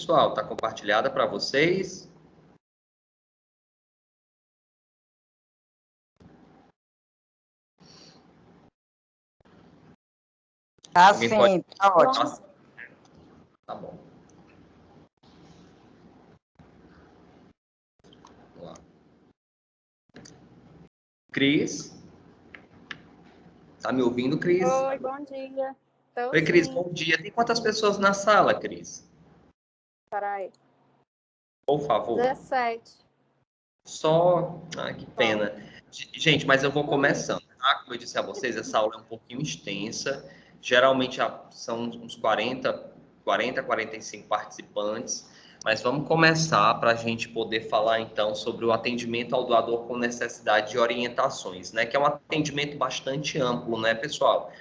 pessoal? Está compartilhada para vocês? Alguém pode... Tá ótimo. Tá bom. Vamos lá. Cris? Tá me ouvindo, Cris? Oi, bom dia. Oi, Cris, bom dia. Tem quantas pessoas na sala, Cris? Peraí. Por favor. 17. Só... Ah, que pena. Gente, mas eu vou começando, tá? Como eu disse a vocês, essa aula é um pouquinho extensa. Geralmente são uns 40, 45 participantes. Mas vamos começar para a gente poder falar, então, sobre o atendimento ao doador com necessidade de orientações, né? Que é um atendimento bastante amplo, né, pessoal?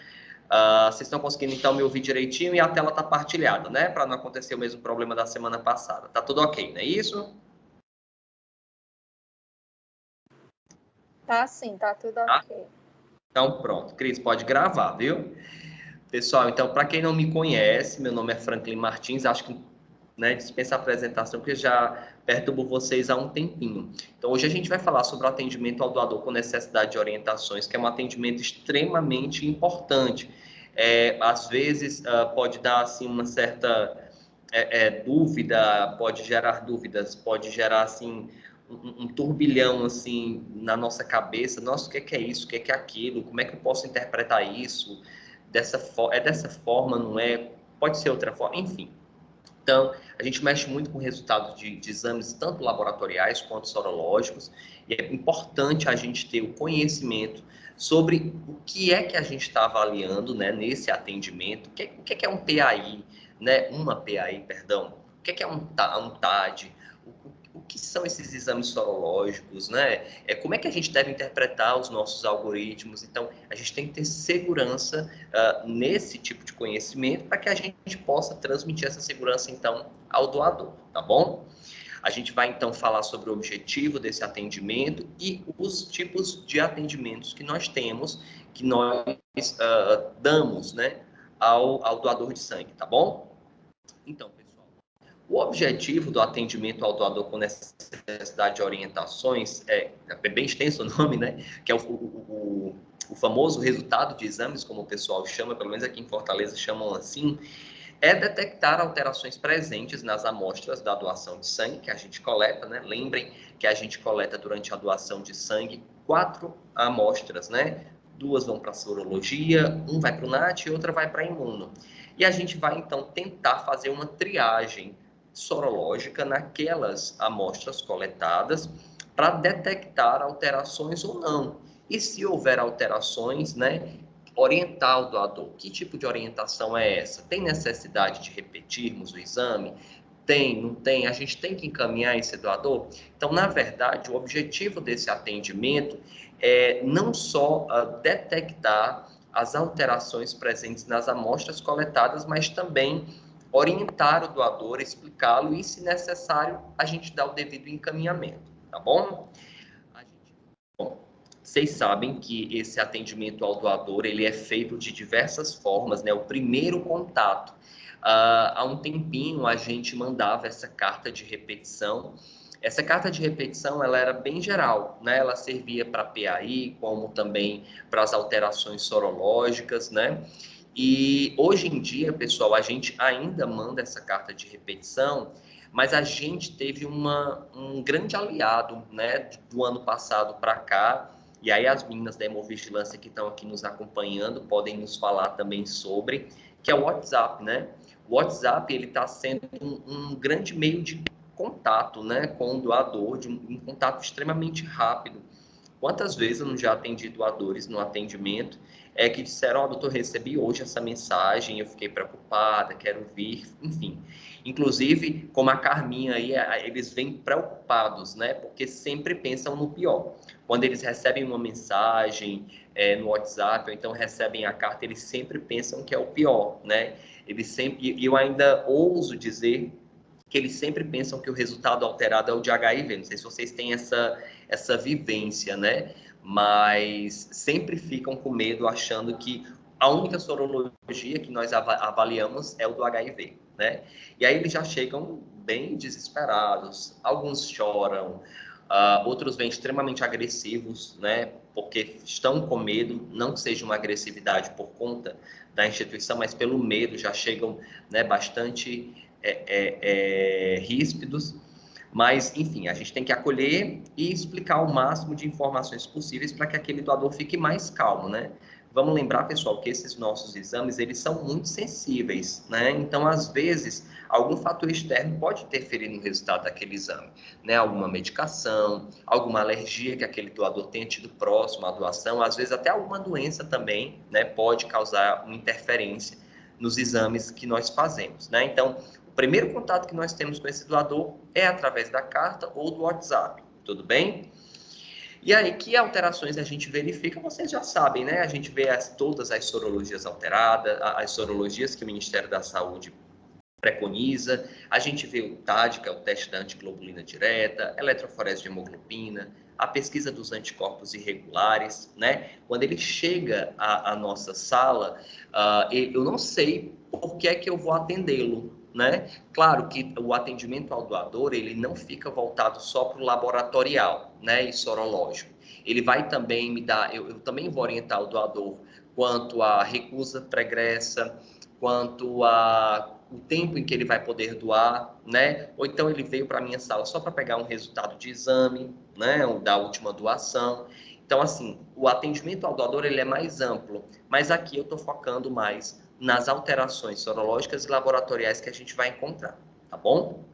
Vocês estão conseguindo, então, me ouvir direitinho e a tela está partilhada, né? Para não acontecer o mesmo problema da semana passada. Tá tudo ok, não é isso? Tá sim, tá tudo ok. Então, pronto. Cris, pode gravar, viu? Pessoal, então, para quem não me conhece, meu nome é Franklin Martins, acho que, né, dispensa a apresentação, porque já perturbo vocês há um tempinho. Então, hoje a gente vai falar sobre o atendimento ao doador com necessidade de orientações, que é um atendimento extremamente importante. Às vezes, pode dar, assim, uma certa dúvida, pode gerar dúvidas, pode gerar, assim, um turbilhão, assim, na nossa cabeça. Nossa, o que é isso? O que é aquilo? Como é que eu posso interpretar isso? Dessa forma, não é? Pode ser outra forma, enfim. Então, a gente mexe muito com resultados de exames, tanto laboratoriais quanto sorológicos, e é importante a gente ter o conhecimento sobre o que é que a gente está avaliando, né, nesse atendimento, o que é um PAI, né, uma PAI, perdão, o que é um TAD, o que são esses exames sorológicos, né? Como é que a gente deve interpretar os nossos algoritmos? Então, a gente tem que ter segurança nesse tipo de conhecimento para que a gente possa transmitir essa segurança, então, ao doador, tá bom? A gente vai, então, falar sobre o objetivo desse atendimento e os tipos de atendimentos que nós temos, que nós damos, né, ao doador de sangue, tá bom? Então, o objetivo do atendimento ao doador com necessidade de orientações é bem extenso o nome, né? Que é o famoso resultado de exames, como o pessoal chama, pelo menos aqui em Fortaleza chamam assim, é detectar alterações presentes nas amostras da doação de sangue que a gente coleta, né? Lembrem que a gente coleta durante a doação de sangue 4 amostras, né? 2 vão para a sorologia, 1 vai para o NAT e outra vai para a imuno. E a gente vai, então, tentar fazer uma triagem sorológica naquelas amostras coletadas para detectar alterações ou não. E se houver alterações, né, orientar o doador. Que tipo de orientação é essa? Tem necessidade de repetirmos o exame? Tem, não tem? A gente tem que encaminhar esse doador? Então, na verdade, o objetivo desse atendimento é não só detectar as alterações presentes nas amostras coletadas, mas também orientar o doador, explicá-lo e, se necessário, a gente dá o devido encaminhamento, tá bom? Bom, vocês sabem que esse atendimento ao doador, ele é feito de diversas formas, né? O primeiro contato, há um tempinho a gente mandava essa carta de repetição. Essa carta de repetição, ela era bem geral, né? Ela servia para PAI, como também para as alterações sorológicas, né? E hoje em dia, pessoal, a gente ainda manda essa carta de repetição, mas a gente teve um grande aliado, né, do ano passado para cá, e aí as meninas da Hemovigilância que estão aqui nos acompanhando podem nos falar também sobre, que é o WhatsApp, né? O WhatsApp, ele está sendo um grande meio de contato, né, com o doador, de um contato extremamente rápido. Quantas vezes eu não já atendi doadores no atendimento que disseram, doutor, recebi hoje essa mensagem, eu fiquei preocupada, quero vir, enfim. Inclusive, como a Carminha aí, eles vêm preocupados, né? Porque sempre pensam no pior. Quando eles recebem uma mensagem no WhatsApp, ou então recebem a carta, eles sempre pensam que é o pior, né? E eu ainda ouso dizer que eles sempre pensam que o resultado alterado é o de HIV. Não sei se vocês têm essa vivência, né? Mas sempre ficam com medo, achando que a única sorologia que nós avaliamos é o do HIV, né? E aí eles já chegam bem desesperados, alguns choram, outros vêm extremamente agressivos, né? Porque estão com medo, não que seja uma agressividade por conta da instituição, mas pelo medo, já chegam, né, bastante ríspidos. Mas, enfim, a gente tem que acolher e explicar o máximo de informações possíveis para que aquele doador fique mais calmo, né? Vamos lembrar, pessoal, que esses nossos exames, eles são muito sensíveis, né? Então, às vezes, algum fator externo pode interferir no resultado daquele exame, né? Alguma medicação, alguma alergia que aquele doador tenha tido próximo à doação, às vezes até alguma doença também, né? Pode causar uma interferência nos exames que nós fazemos, né? Então, o primeiro contato que nós temos com esse doador é através da carta ou do WhatsApp, tudo bem? E aí, que alterações a gente verifica, vocês já sabem, né? A gente vê todas as sorologias alteradas, as sorologias que o Ministério da Saúde preconiza, a gente vê o TAD, que é o teste da antiglobulina direta, eletroforese de hemoglobina, a pesquisa dos anticorpos irregulares, né? Quando ele chega à nossa sala, eu não sei por que é que eu vou atendê-lo, né? Claro que o atendimento ao doador, ele não fica voltado só para o laboratorial, né, e sorológico. Ele vai também me dar, eu também vou orientar o doador quanto à recusa pregressa, quanto a o tempo em que ele vai poder doar, né? Ou então ele veio para a minha sala só para pegar um resultado de exame, né, ou da última doação. Então, assim, o atendimento ao doador, ele é mais amplo, mas aqui eu estou focando mais nas alterações sorológicas e laboratoriais que a gente vai encontrar, tá bom?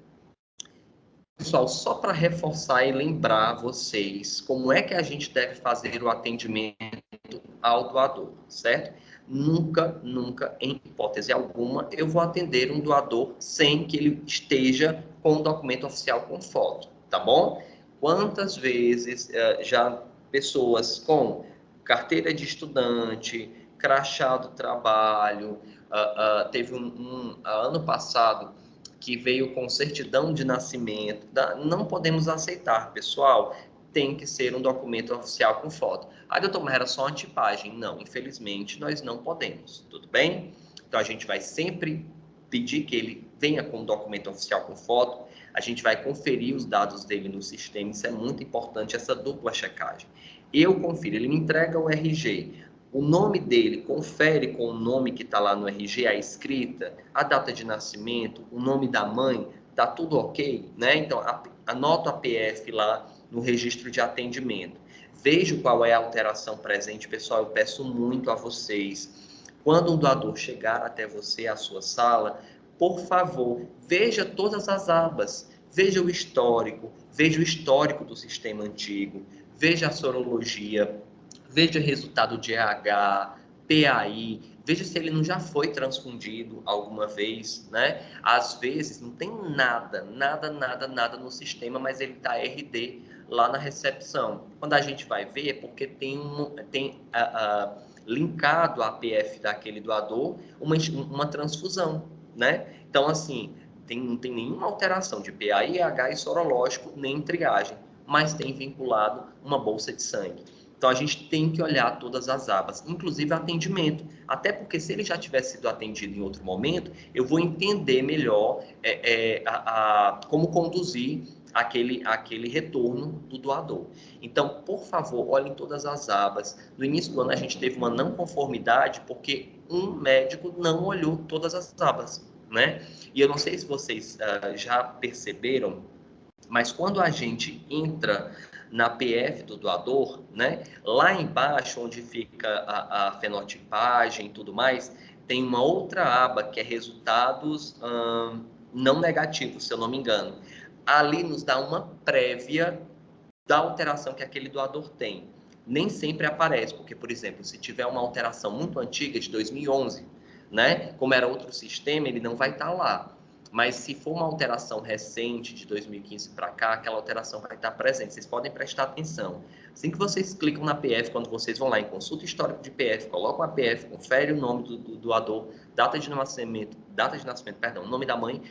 Pessoal, só para reforçar e lembrar vocês como é que a gente deve fazer o atendimento ao doador, certo? Nunca, em hipótese alguma, eu vou atender um doador sem que ele esteja com um documento oficial com foto, tá bom? Quantas vezes já pessoas com carteira de estudante, crachá do trabalho, teve ano passado que veio com certidão de nascimento, não podemos aceitar, pessoal, tem que ser um documento oficial com foto. Ah, doutor, mas era só uma tipagem. Não, infelizmente, nós não podemos, tudo bem? Então, a gente vai sempre pedir que ele venha com um documento oficial com foto, a gente vai conferir os dados dele no sistema, isso é muito importante, essa dupla checagem. Eu confiro, ele me entrega o RG, o nome dele, confere com o nome que está lá no RG, a escrita, a data de nascimento, o nome da mãe, tá tudo ok, né? Então, anota a PF lá no registro de atendimento. Vejo qual é a alteração presente, pessoal, eu peço muito a vocês. Quando um doador chegar até você, à sua sala, por favor, veja todas as abas, veja o histórico do sistema antigo, veja a sorologia, veja resultado de EH, PAI, veja se ele não já foi transfundido alguma vez, né? Às vezes não tem nada no sistema, mas ele está RD lá na recepção. Quando a gente vai ver, é porque tem linkado à PF daquele doador uma transfusão, né? Então, assim, não tem nenhuma alteração de PAI, EH e sorológico, nem triagem, mas tem vinculado uma bolsa de sangue. Então, a gente tem que olhar todas as abas, inclusive atendimento. Até porque, se ele já tivesse sido atendido em outro momento, eu vou entender melhor como conduzir aquele retorno do doador. Então, por favor, olhem todas as abas. No início do ano, a gente teve uma não conformidade porque um médico não olhou todas as abas, né? E eu não sei se vocês já perceberam, mas quando a gente entra na PF do doador, né, lá embaixo, onde fica a fenotipagem e tudo mais, tem uma outra aba que é resultados não negativos, se eu não me engano. Ali nos dá uma prévia da alteração que aquele doador tem. Nem sempre aparece, porque, por exemplo, se tiver uma alteração muito antiga, de 2011, né, como era outro sistema, ele não vai estar lá. Mas se for uma alteração recente, de 2015 para cá, aquela alteração vai estar presente. Vocês podem prestar atenção. Assim que vocês clicam na PF, quando vocês vão lá em consulta histórico de PF, colocam a PF, confere o nome do doador, data de nascimento, nome da mãe.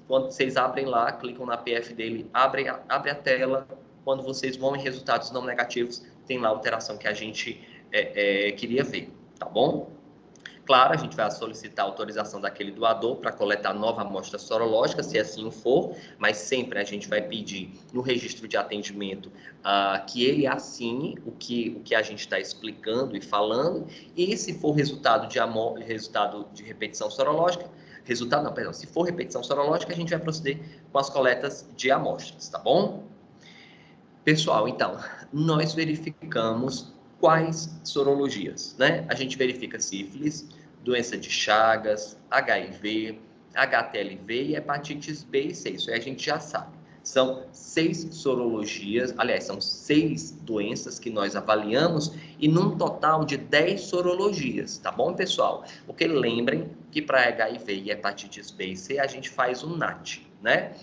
Quando vocês abrem lá, clicam na PF dele, abre a tela. Quando vocês vão em resultados não negativos, tem lá a alteração que a gente queria ver, tá bom? Claro, a gente vai solicitar a autorização daquele doador para coletar nova amostra sorológica, se assim o for, mas sempre a gente vai pedir no registro de atendimento que ele assine o que a gente está explicando e falando, e se for resultado de repetição sorológica, se for repetição sorológica, a gente vai proceder com as coletas de amostras, tá bom? Pessoal, então, nós verificamos quais sorologias, né? A gente verifica sífilis, doença de Chagas, HIV, HTLV e hepatites B e C. Isso aí a gente já sabe. São 6 sorologias, aliás, são 6 doenças que nós avaliamos e num total de 10 sorologias, tá bom, pessoal? Porque lembrem que para HIV e hepatites B e C a gente faz um NAT, né?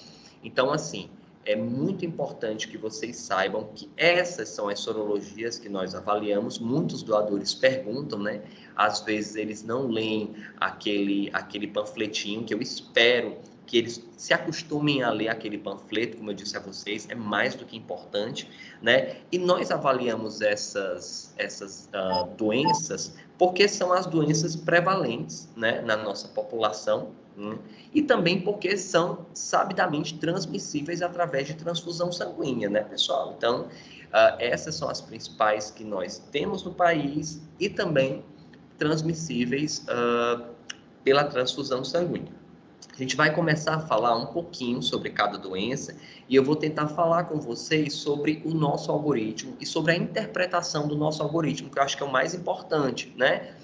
Então, assim, é muito importante que vocês saibam que essas são as sorologias que nós avaliamos. Muitos doadores perguntam, né? Às vezes eles não leem aquele panfletinho, que eu espero que eles se acostumem a ler aquele panfleto, como eu disse a vocês, é mais do que importante, né? E nós avaliamos essas doenças porque são as doenças prevalentes, né, na nossa população, e também porque são sabidamente transmissíveis através de transfusão sanguínea, né, pessoal? Então, essas são as principais que nós temos no país e também transmissíveis pela transfusão sanguínea. A gente vai começar a falar um pouquinho sobre cada doença e eu vou tentar falar com vocês sobre o nosso algoritmo e sobre a interpretação do nosso algoritmo, que eu acho que é o mais importante, né?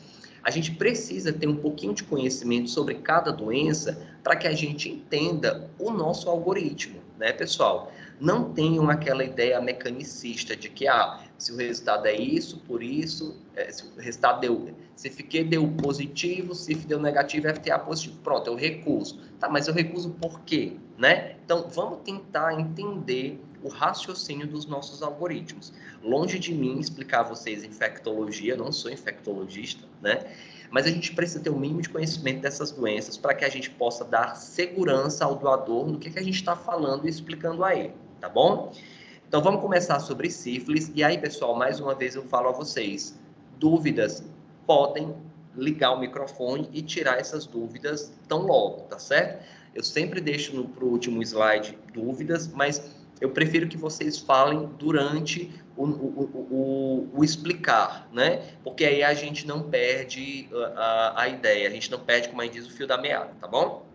A gente precisa ter um pouquinho de conhecimento sobre cada doença para que a gente entenda o nosso algoritmo, né, pessoal? Não tenham aquela ideia mecanicista de que, se o resultado é isso, por isso, se o resultado se FQ deu positivo, se FQ deu negativo, FTA positivo. Pronto, eu recuso. Tá, mas eu recuso por quê, né? Então, vamos tentar entender o raciocínio dos nossos algoritmos. Longe de mim explicar a vocês infectologia, eu não sou infectologista, né? Mas a gente precisa ter o mínimo de conhecimento dessas doenças para que a gente possa dar segurança ao doador no que a gente está falando e explicando a ele, tá bom? Então, vamos começar sobre sífilis. E aí, pessoal, mais uma vez eu falo a vocês, dúvidas, podem ligar o microfone e tirar essas dúvidas tão logo, tá certo? Eu sempre deixo para o último slide dúvidas, mas eu prefiro que vocês falem durante o explicar, né? Porque aí a gente não perde a ideia, a gente não perde, como a gente diz, o fio da meada, tá bom?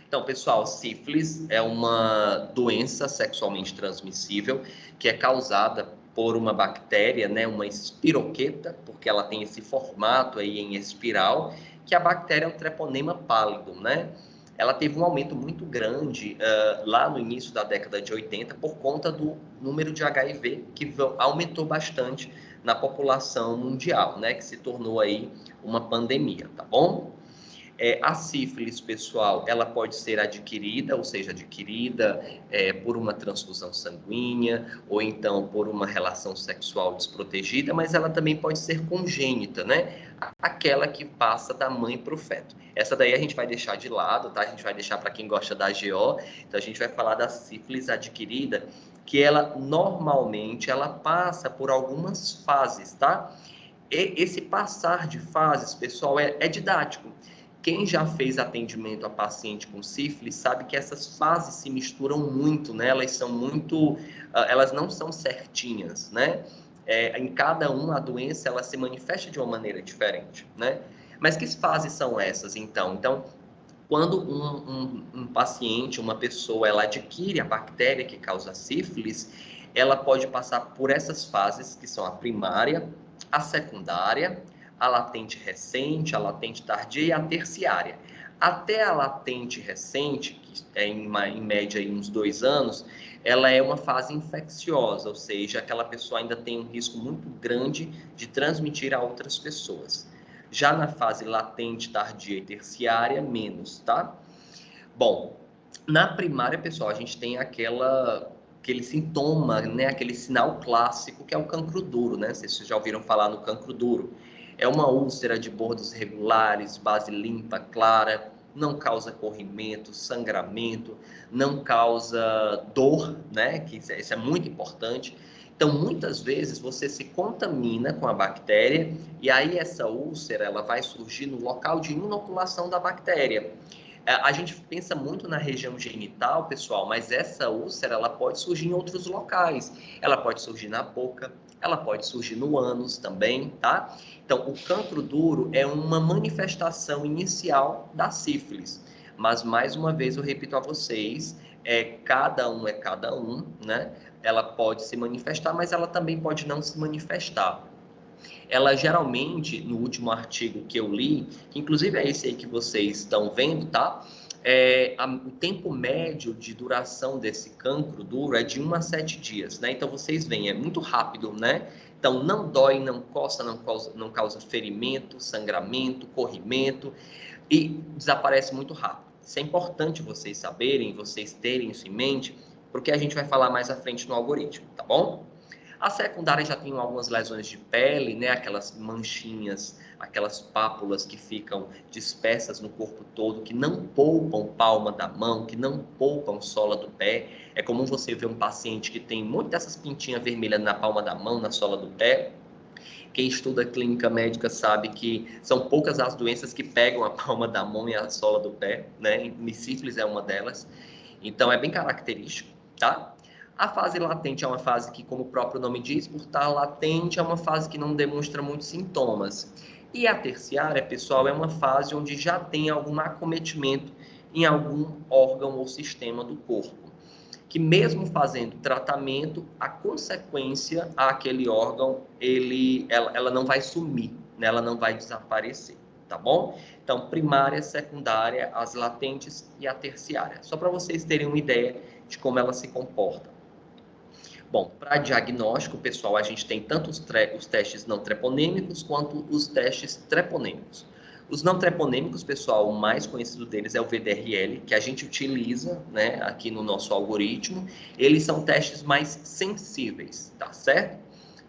Então, pessoal, sífilis é uma doença sexualmente transmissível que é causada por uma bactéria, né, uma espiroqueta, porque ela tem esse formato aí em espiral, que a bactéria é o Treponema pálido, né? Ela teve um aumento muito grande lá no início da década de 80 por conta do número de HIV, que aumentou bastante na população mundial, né? Que se tornou aí uma pandemia, tá bom? A sífilis, pessoal, ela pode ser adquirida, ou seja, adquirida por uma transfusão sanguínea, ou então por uma relação sexual desprotegida, mas ela também pode ser congênita, né? Aquela que passa da mãe para o feto. Essa daí a gente vai deixar de lado, tá? A gente vai deixar para quem gosta da GO. Então, a gente vai falar da sífilis adquirida, que ela, normalmente, ela passa por algumas fases, tá? E esse passar de fases, pessoal, é didático. Quem já fez atendimento a paciente com sífilis sabe que essas fases se misturam muito, né? Elas são muito, elas não são certinhas, né? Em cada uma a doença ela se manifesta de uma maneira diferente, né? Mas que fases são essas, então? Então, quando um paciente, uma pessoa, ela adquire a bactéria que causa sífilis, ela pode passar por essas fases, que são a primária, a secundária, a latente recente, a latente tardia e a terciária. Até a latente recente, que é em média aí uns 2 anos, ela é uma fase infecciosa, ou seja, aquela pessoa ainda tem um risco muito grande de transmitir a outras pessoas. Já na fase latente, tardia e terciária, menos, tá? Bom, na primária, pessoal, a gente tem aquele sintoma, né? Aquele sinal clássico que é o cancro duro, né? Vocês já ouviram falar no cancro duro. É uma úlcera de bordos regulares, base limpa, clara, não causa corrimento, sangramento, não causa dor, né? Que isso é muito importante. Então, muitas vezes, você se contamina com a bactéria e aí essa úlcera ela vai surgir no local de inoculação da bactéria. A gente pensa muito na região genital, pessoal, mas essa úlcera ela pode surgir em outros locais. Ela pode surgir na boca, ela pode surgir no ânus também, tá? Então, o cancro duro é uma manifestação inicial da sífilis. Mas, mais uma vez, eu repito a vocês, cada um, né? Ela pode se manifestar, mas ela também pode não se manifestar. Ela geralmente, no último artigo que eu li, que inclusive é esse aí que vocês estão vendo, tá? O tempo médio de duração desse cancro duro é de 1 a 7 dias, né? Então, vocês veem, é muito rápido, né? Então, não dói, não coça, não causa ferimento, sangramento, corrimento e desaparece muito rápido. Isso é importante vocês saberem, vocês terem isso em mente, porque a gente vai falar mais à frente no algoritmo, tá bom? A secundária já tem algumas lesões de pele, né? Aquelas manchinhas, aquelas pápulas que ficam dispersas no corpo todo, que não poupam palma da mão, que não poupam sola do pé. É comum você ver um paciente que tem muitas dessas pintinhas vermelhas na palma da mão, na sola do pé. Quem estuda clínica médica sabe que são poucas as doenças que pegam a palma da mão e a sola do pé, né? Sífilis é uma delas. Então, é bem característico, tá? A fase latente é uma fase que, como o próprio nome diz, por estar latente, é uma fase que não demonstra muitos sintomas. E a terciária, pessoal, é uma fase onde já tem algum acometimento em algum órgão ou sistema do corpo, que mesmo fazendo tratamento, a consequência àquele órgão, ela não vai sumir, né? Ela não vai desaparecer, tá bom? Então, primária, secundária, as latentes e a terciária. Só para vocês terem uma ideia de como ela se comporta. Bom, para diagnóstico, pessoal, a gente tem tanto os testes não treponêmicos quanto os testes treponêmicos. Os não treponêmicos, pessoal, o mais conhecido deles é o VDRL, que a gente utiliza, né, aqui no nosso algoritmo. Eles são testes mais sensíveis, tá certo?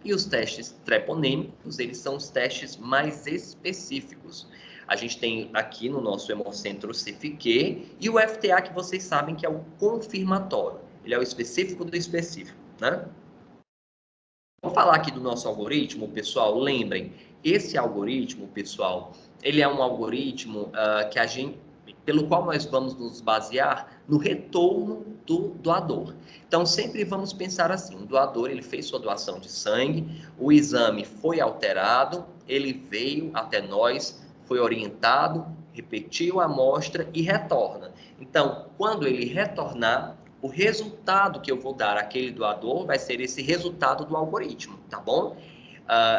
E os testes treponêmicos, eles são os testes mais específicos. A gente tem aqui no nosso Hemocentro o CFQ e o FTA, que vocês sabem que é o confirmatório. Ele é o específico do específico, né? Vamos falar aqui do nosso algoritmo, pessoal. Lembrem, esse algoritmo, pessoal, ele é um algoritmo pelo qual nós vamos nos basear no retorno do doador. Então, sempre vamos pensar assim, o doador, ele fez sua doação de sangue, o exame foi alterado, ele veio até nós, foi orientado, repetiu a amostra e retorna. Então, quando ele retornar, o resultado que eu vou dar àquele doador vai ser esse resultado do algoritmo, tá bom?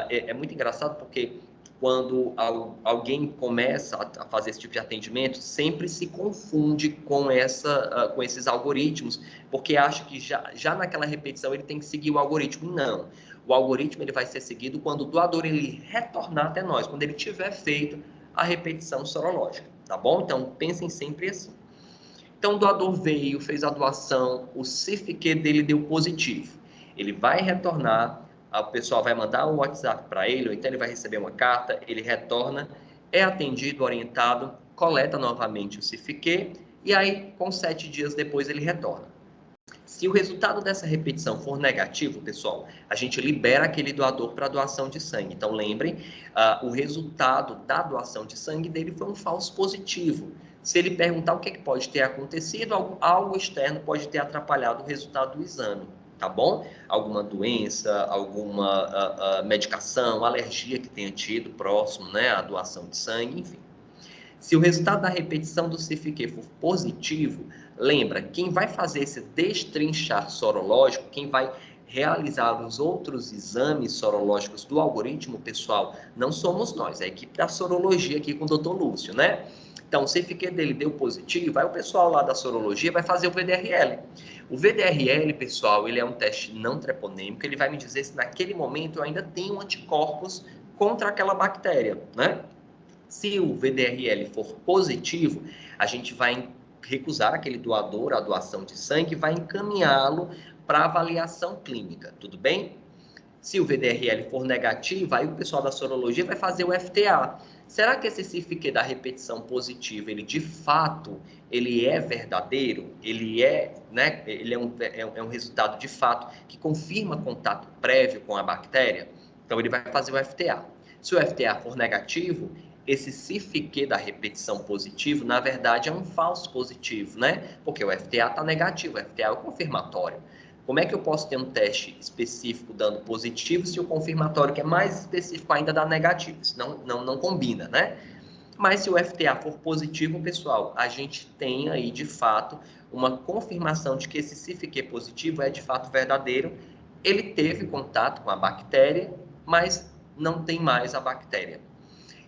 É muito engraçado porque quando alguém começa a fazer esse tipo de atendimento, sempre se confunde com esses algoritmos, porque acha que já naquela repetição ele tem que seguir o algoritmo. Não. O algoritmo ele vai ser seguido quando o doador ele retornar até nós, quando ele tiver feito a repetição sorológica, tá bom? Então, pensem sempre assim. Então, o doador veio, fez a doação, o CFQ dele deu positivo. Ele vai retornar, o pessoal vai mandar um WhatsApp para ele, ou então ele vai receber uma carta, ele retorna, é atendido, orientado, coleta novamente o CFQ, e aí, com 7 dias depois, ele retorna. Se o resultado dessa repetição for negativo, pessoal, a gente libera aquele doador para doação de sangue. Então, lembrem, o resultado da doação de sangue dele foi um falso positivo. Se ele perguntar o que pode ter acontecido, algo externo pode ter atrapalhado o resultado do exame, tá bom? Alguma doença, alguma medicação, alergia que tenha tido próximo, né, à doação de sangue, enfim. Se o resultado da repetição do CFQ for positivo, lembra, quem vai fazer esse destrinchar sorológico, quem vai realizar os outros exames sorológicos do algoritmo, pessoal, não somos nós, é a equipe da sorologia aqui com o Dr. Lúcio, né? Então, o CFQ dele deu positivo, aí o pessoal lá da sorologia vai fazer o VDRL. O VDRL, pessoal, ele é um teste não treponêmico, ele vai me dizer se naquele momento eu ainda tenho anticorpos contra aquela bactéria, né? Se o VDRL for positivo, a gente vai recusar aquele doador a doação de sangue e vai encaminhá-lo para avaliação clínica, tudo bem? Se o VDRL for negativo, aí o pessoal da sorologia vai fazer o FTA. será que esse CIFIQ da repetição positiva, ele de fato, ele é verdadeiro? Ele é, né, ele é um resultado de fato que confirma contato prévio com a bactéria? Então, ele vai fazer o FTA. Se o FTA for negativo, esse CIFIQ da repetição positivo, na verdade, é um falso positivo, né? Porque o FTA está negativo, o FTA é o confirmatório. Como é que eu posso ter um teste específico dando positivo se o confirmatório, que é mais específico ainda, dá negativo? Isso não combina, né? Mas se o FTA for positivo, pessoal, a gente tem aí, de fato, uma confirmação de que esse CIFIQ positivo é, de fato, verdadeiro. Ele teve contato com a bactéria, mas não tem mais a bactéria.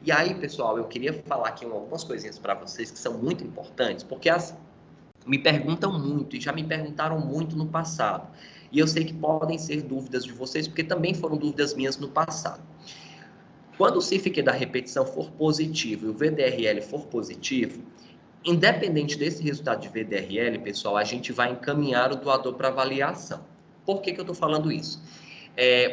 E aí, pessoal, eu queria falar aqui algumas coisinhas para vocês que são muito importantes, porque me perguntam muito, e já me perguntaram muito no passado. E eu sei que podem ser dúvidas de vocês, porque também foram dúvidas minhas no passado. Quando o CIFIQ da repetição for positivo e o VDRL for positivo, independente desse resultado de VDRL, pessoal, a gente vai encaminhar o doador para avaliação. Por que eu estou falando isso?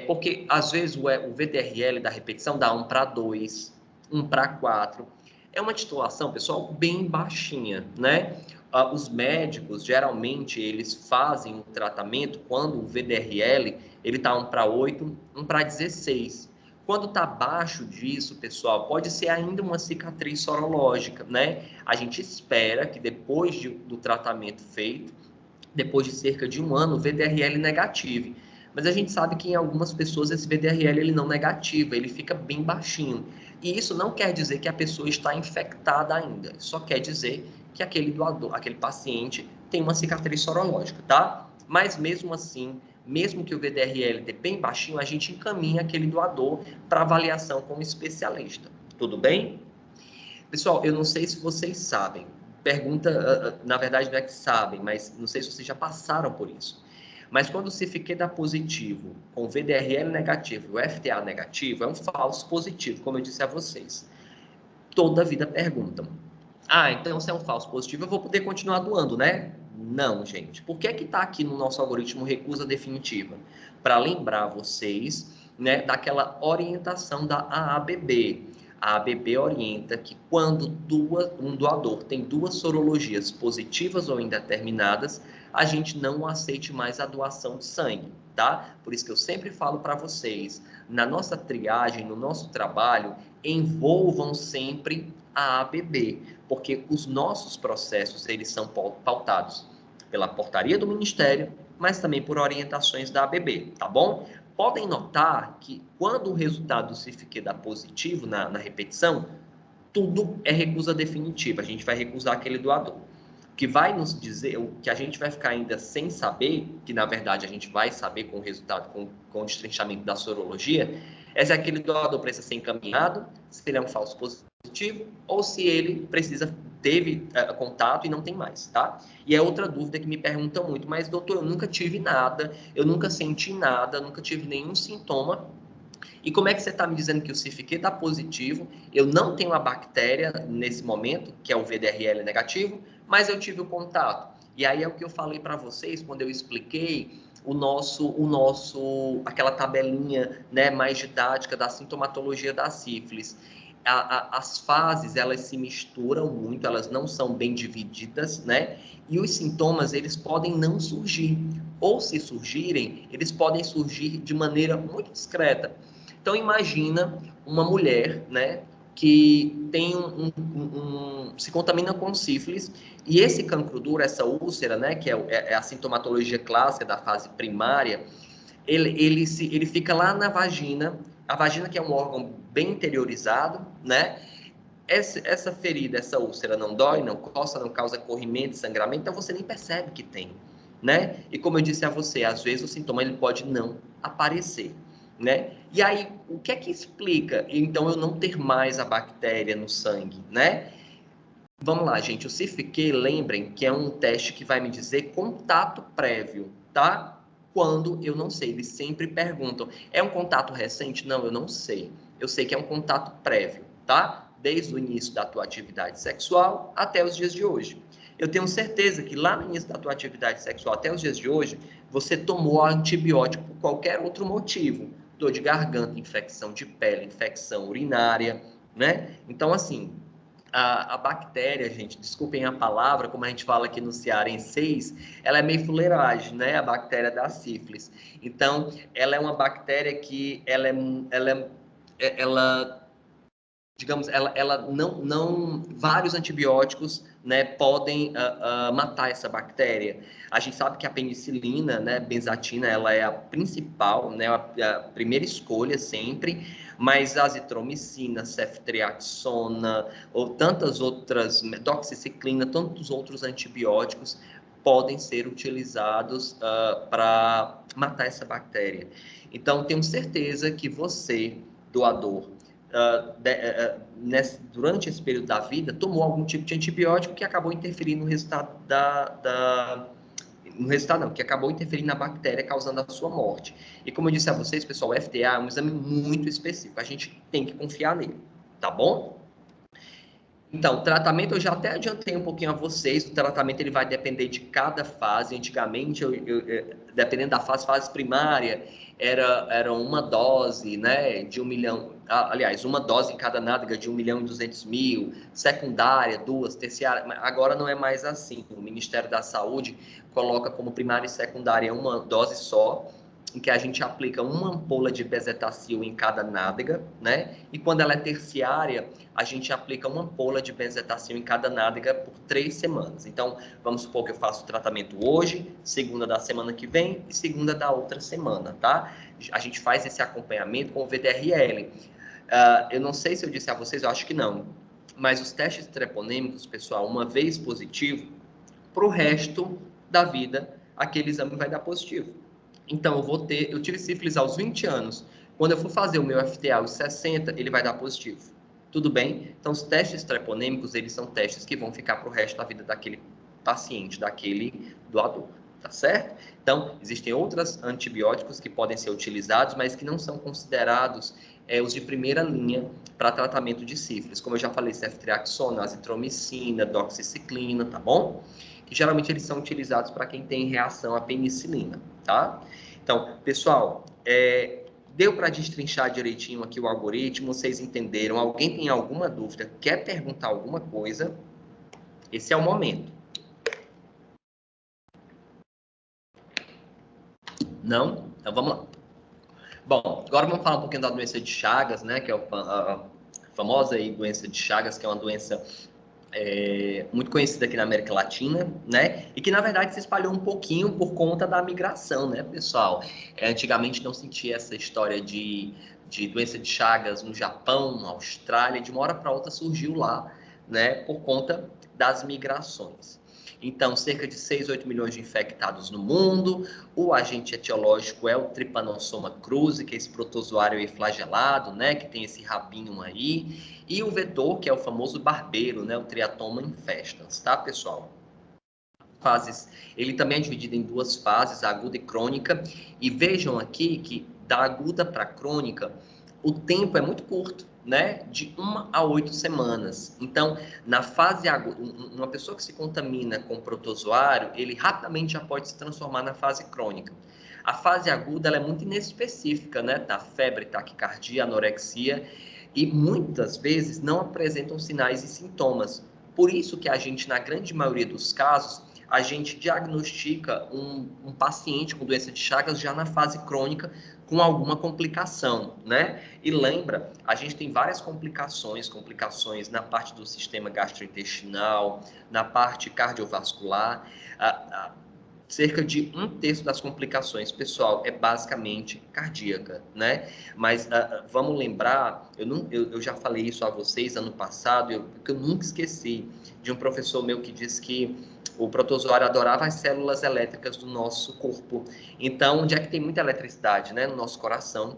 Porque, às vezes, o VDRL da repetição dá 1:2, 1:4. É uma titulação, pessoal, bem baixinha, né? Os médicos, geralmente, eles fazem um tratamento quando o VDRL está 1:8, 1:16. Quando está abaixo disso, pessoal, pode ser ainda uma cicatriz sorológica, né? A gente espera que depois do tratamento feito, depois de cerca de 1 ano, o VDRL negative. Mas a gente sabe que em algumas pessoas esse VDRL ele não negativa, ele fica bem baixinho. E isso não quer dizer que a pessoa está infectada ainda. Só quer dizer que aquele doador, aquele paciente tem uma cicatriz sorológica, tá? Mas mesmo assim, mesmo que o VDRL esteja bem baixinho, a gente encaminha aquele doador para avaliação como especialista. Tudo bem? Pessoal, eu não sei se vocês sabem. Pergunta, na verdade, não é que sabem, mas não sei se vocês já passaram por isso. Mas quando o CIFIQ dá positivo, com o VDRL negativo e o FTA negativo, é um falso positivo, como eu disse a vocês. Toda vida perguntam. Então se é um falso positivo, eu vou poder continuar doando, né? Não, gente. Por que está aqui no nosso algoritmo recusa definitiva? Para lembrar vocês, né, daquela orientação da AABB. A ABB orienta que quando um doador tem 2 sorologias positivas ou indeterminadas, a gente não aceite mais a doação de sangue, tá? Por isso que eu sempre falo para vocês, na nossa triagem, no nosso trabalho, envolvam sempre a ABB, porque os nossos processos, eles são pautados pela portaria do Ministério, mas também por orientações da ABB, tá bom? Podem notar que quando o resultado do CIFIQ dá positivo na repetição, tudo é recusa definitiva, a gente vai recusar aquele doador. O que vai nos dizer, o que a gente vai ficar ainda sem saber, que na verdade a gente vai saber com o resultado, com o destrinchamento da sorologia, é se aquele doador precisa ser encaminhado, se ele é um falso positivo, ou se ele teve contato e não tem mais, tá? E é outra dúvida que me perguntam muito, mas doutor, eu nunca tive nada, eu nunca senti nada, nunca tive nenhum sintoma. E como é que você está me dizendo que o CIFIQ está positivo, eu não tenho a bactéria nesse momento, que é o VDRL negativo, mas eu tive o contato. E aí é o que eu falei para vocês quando eu expliquei aquela tabelinha, né, mais didática da sintomatologia da sífilis. As fases, elas se misturam muito, elas não são bem divididas, né? E os sintomas, eles podem não surgir. Ou se surgirem, eles podem surgir de maneira muito discreta. Então, imagina uma mulher, né, que tem se contamina com sífilis, e esse cancro duro, essa úlcera, né, que é a sintomatologia clássica da fase primária, ele fica lá na vagina, a vagina que é um órgão bem interiorizado, né? Essa ferida, essa úlcera não dói, não coça, não causa corrimento, sangramento, então você nem percebe que tem, né? E como eu disse a você, às vezes o sintoma ele pode não aparecer, né? E aí, o que é que explica, então, eu não ter mais a bactéria no sangue, né? Vamos lá, gente, o CIFIQ, lembrem que é um teste que vai me dizer contato prévio, tá? Quando eu não sei, eles sempre perguntam, é um contato recente? Não, eu não sei. Eu sei que é um contato prévio, tá? Desde o início da tua atividade sexual até os dias de hoje. Eu tenho certeza que lá no início da tua atividade sexual até os dias de hoje, você tomou antibiótico por qualquer outro motivo. Dor de garganta, infecção de pele, infecção urinária, né? Então, assim, a bactéria, gente, desculpem a palavra, como a gente fala aqui no cearenseis, ela é meio fuleiragem, né? A bactéria da sífilis. Então, ela é uma bactéria que ela digamos, ela não vários antibióticos, né, podem matar essa bactéria. A gente sabe que a penicilina, né, benzatina, ela é a principal, né, a primeira escolha sempre, mas azitromicina, ceftriaxona, ou tantas outras, doxiciclina, tantos outros antibióticos podem ser utilizados para matar essa bactéria. Então, tenho certeza que você, doador, durante esse período da vida, tomou algum tipo de antibiótico que acabou interferindo no resultado no resultado não, que acabou interferindo na bactéria, causando a sua morte. E como eu disse a vocês, pessoal, o FDA é um exame muito específico, a gente tem que confiar nele, tá bom? Então, o tratamento, eu já até adiantei um pouquinho a vocês, o tratamento ele vai depender de cada fase. Antigamente, dependendo da fase primária, era uma dose, né, de 1 milhão, aliás, uma dose em cada nádega de 1.200.000, secundária, 2, terciária, agora não é mais assim. O Ministério da Saúde coloca como primária e secundária uma dose só, em que a gente aplica uma ampola de bezetacil em cada nádega, né? E quando ela é terciária, a gente aplica uma ampola de bezetacil em cada nádega por 3 semanas. Então, vamos supor que eu faço o tratamento hoje, segunda da semana que vem e segunda da outra semana, tá? A gente faz esse acompanhamento com o VDRL. Eu não sei se eu disse a vocês, eu acho que não, mas os testes treponêmicos, pessoal, uma vez positivo, para o resto da vida, aquele exame vai dar positivo. Então, eu tive sífilis aos 20 anos. Quando eu for fazer o meu FTA aos 60, ele vai dar positivo. Tudo bem? Então, os testes treponêmicos, eles são testes que vão ficar para o resto da vida daquele paciente, daquele doador, tá certo? Então, existem outros antibióticos que podem ser utilizados, mas que não são considerados os de primeira linha para tratamento de sífilis. Como eu já falei, ceftriaxona, azitromicina, doxiciclina, tá bom? Que geralmente eles são utilizados para quem tem reação à penicilina, tá? Então, pessoal, deu para destrinchar direitinho aqui o algoritmo, vocês entenderam? Alguém tem alguma dúvida, quer perguntar alguma coisa? Esse é o momento. Não? Então vamos lá. Bom, agora vamos falar um pouquinho da doença de Chagas, né? Que é a famosa aí doença de Chagas, que é uma doença muito conhecida aqui na América Latina, né? E que, na verdade, se espalhou um pouquinho por conta da migração, né, pessoal? Antigamente não sentia essa história de doença de Chagas no Japão, na Austrália, de uma hora para outra surgiu lá, né, por conta das migrações. Então, cerca de 6, 8 milhões de infectados no mundo. O agente etiológico é o Trypanosoma cruzi, que é esse protozoário flagelado, né, que tem esse rabinho aí. E o vetor, que é o famoso barbeiro, né, o Triatoma infestans, tá, pessoal? Fases. Ele também é dividido em 2 fases, aguda e crônica. E vejam aqui que da aguda para a crônica, o tempo é muito curto, né? De 1 a 8 semanas. Então, na fase aguda, uma pessoa que se contamina com protozoário, ele rapidamente já pode se transformar na fase crônica. A fase aguda ela é muito inespecífica, né? Da febre, taquicardia, anorexia, e muitas vezes não apresentam sinais e sintomas. Por isso que a gente, na grande maioria dos casos, a gente diagnostica um paciente com doença de Chagas já na fase crônica, com alguma complicação, né? E lembra, a gente tem várias complicações na parte do sistema gastrointestinal, na parte cardiovascular. Cerca de 1/3 das complicações, pessoal, é basicamente cardíaca, né? Mas vamos lembrar, eu já falei isso a vocês ano passado, porque eu nunca esqueci de um professor meu que disse que o protozoário adorava as células elétricas do nosso corpo. Então, onde é que tem muita eletricidade, né? No nosso coração,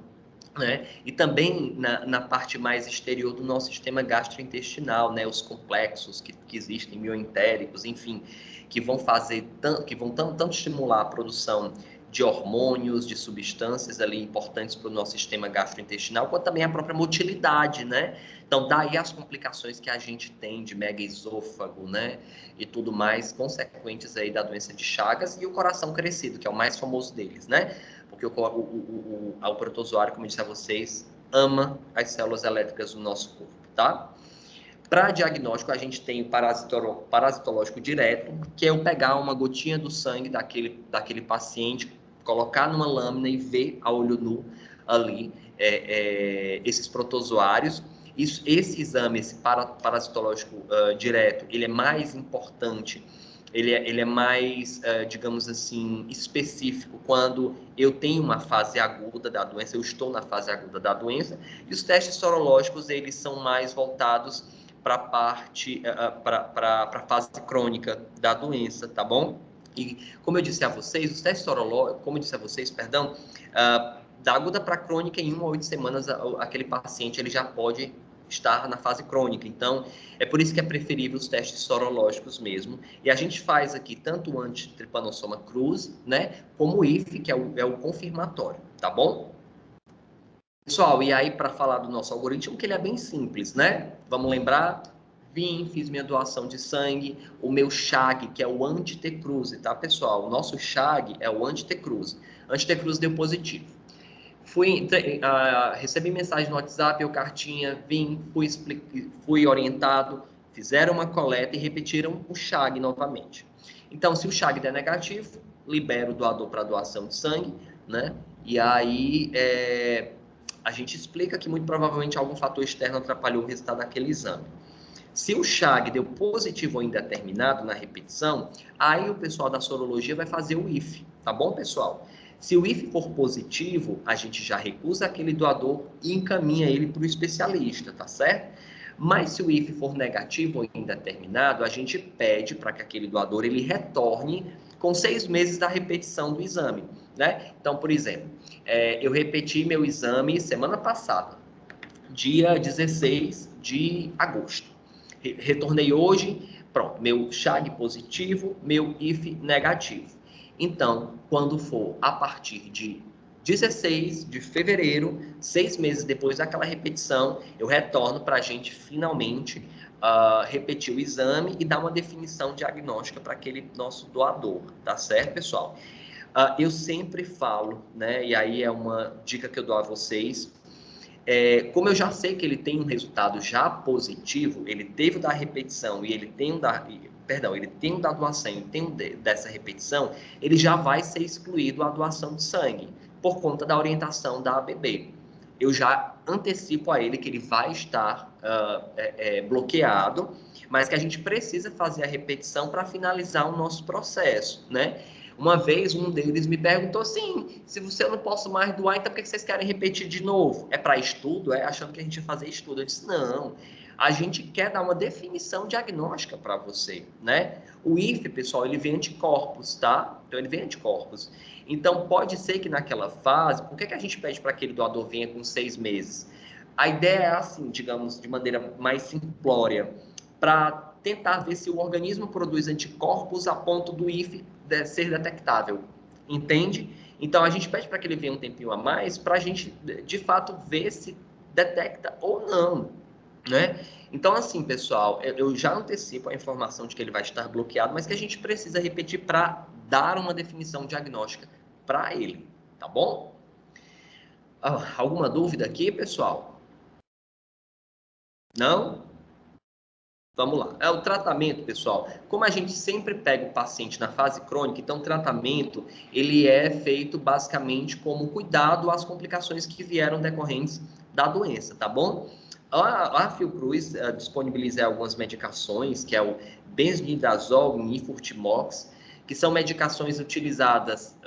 né? E também na parte mais exterior do nosso sistema gastrointestinal, né? Os complexos que existem, mioentéricos, enfim, que vão tanto estimular a produção de hormônios, de substâncias ali importantes para o nosso sistema gastrointestinal, quanto também a própria motilidade, né? Então, daí as complicações que a gente tem de megaesôfago, né? E tudo mais, consequentes aí da doença de Chagas, e o coração crescido, que é o mais famoso deles, né? Porque o protozoário, como eu disse a vocês, ama as células elétricas do nosso corpo, tá? Para diagnóstico, a gente tem o parasitológico direto, que é eu pegar uma gotinha do sangue daquele paciente, colocar numa lâmina e ver a olho nu ali esses protozoários. Esse exame, esse parasitológico direto, ele é mais importante, ele é mais, digamos assim, específico quando eu tenho uma fase aguda da doença, eu estou na fase aguda da doença, e os testes sorológicos, eles são mais voltados para a parte, para a fase crônica da doença, tá bom? E como eu disse a vocês, os testes sorológicos, como eu disse a vocês, perdão, da aguda para crônica, em 1 a 8 semanas, aquele paciente ele já pode estar na fase crônica. Então, é por isso que é preferível os testes sorológicos mesmo. E a gente faz aqui tanto o antitrypanosoma cruzi, né, como o IFE, que é o confirmatório, tá bom? Pessoal, e aí para falar do nosso algoritmo, que ele é bem simples, né? Vamos lembrar? Vim, fiz minha doação de sangue, o meu CHAG, que é o anti-T-cruzi, tá, pessoal? O nosso CHAG é o anti-T-cruzi. Anti-T-cruzi deu positivo. Recebi mensagem no WhatsApp ou cartinha, vim, fui orientado, fizeram uma coleta e repetiram o CHAG novamente. Então, se o CHAG der negativo, libera o doador para doação de sangue, né? E aí a gente explica que muito provavelmente algum fator externo atrapalhou o resultado daquele exame. Se o CHAG deu positivo ou indeterminado na repetição, aí o pessoal da sorologia vai fazer o IFE, tá bom, pessoal? Se o IFE for positivo, a gente já recusa aquele doador e encaminha ele para o especialista, tá certo? Mas se o IFE for negativo ou indeterminado, a gente pede para que aquele doador ele retorne com 6 meses da repetição do exame, né? Então, por exemplo, eu repeti meu exame semana passada, dia 16 de agosto. Retornei hoje, pronto, meu CHAG positivo, meu IFE negativo. Então, quando for a partir de 16 de fevereiro, 6 meses depois daquela repetição, eu retorno para a gente finalmente repetir o exame e dar uma definição diagnóstica para aquele nosso doador, tá certo, pessoal? Eu sempre falo, né, e aí é uma dica que eu dou a vocês, como eu já sei que ele tem um resultado já positivo, ele teve o da repetição e ele tem ele tem o da doação e tem o dessa repetição, ele já vai ser excluído a doação de sangue, por conta da orientação da ABB. Eu já antecipo a ele que ele vai estar bloqueado, mas que a gente precisa fazer a repetição para finalizar o nosso processo, né? Uma vez, um deles me perguntou assim, se você não posso mais doar, então por que vocês querem repetir de novo? É para estudo? Achando que a gente ia fazer estudo. Eu disse, não, a gente quer dar uma definição diagnóstica para você, né? O IFE, pessoal, ele vem anticorpos, tá? Então, ele vem anticorpos. Então, pode ser que naquela fase, por que a gente pede para que aquele doador venha com 6 meses? A ideia é assim, digamos, de maneira mais simplória, para tentar ver se o organismo produz anticorpos a ponto do IFE ser detectável, entende? Então, a gente pede para que ele venha um tempinho a mais para a gente, de fato, ver se detecta ou não, né? Então, assim, pessoal, eu já antecipo a informação de que ele vai estar bloqueado, mas que a gente precisa repetir para dar uma definição diagnóstica para ele, tá bom? Alguma dúvida aqui, pessoal? Não? Vamos lá. O tratamento, pessoal. Como a gente sempre pega o paciente na fase crônica, então o tratamento ele é feito basicamente como cuidado às complicações que vieram decorrentes da doença, tá bom? A Fiocruz disponibiliza algumas medicações, que é o benzimidazol e nifurtimox, que são medicações utilizadas,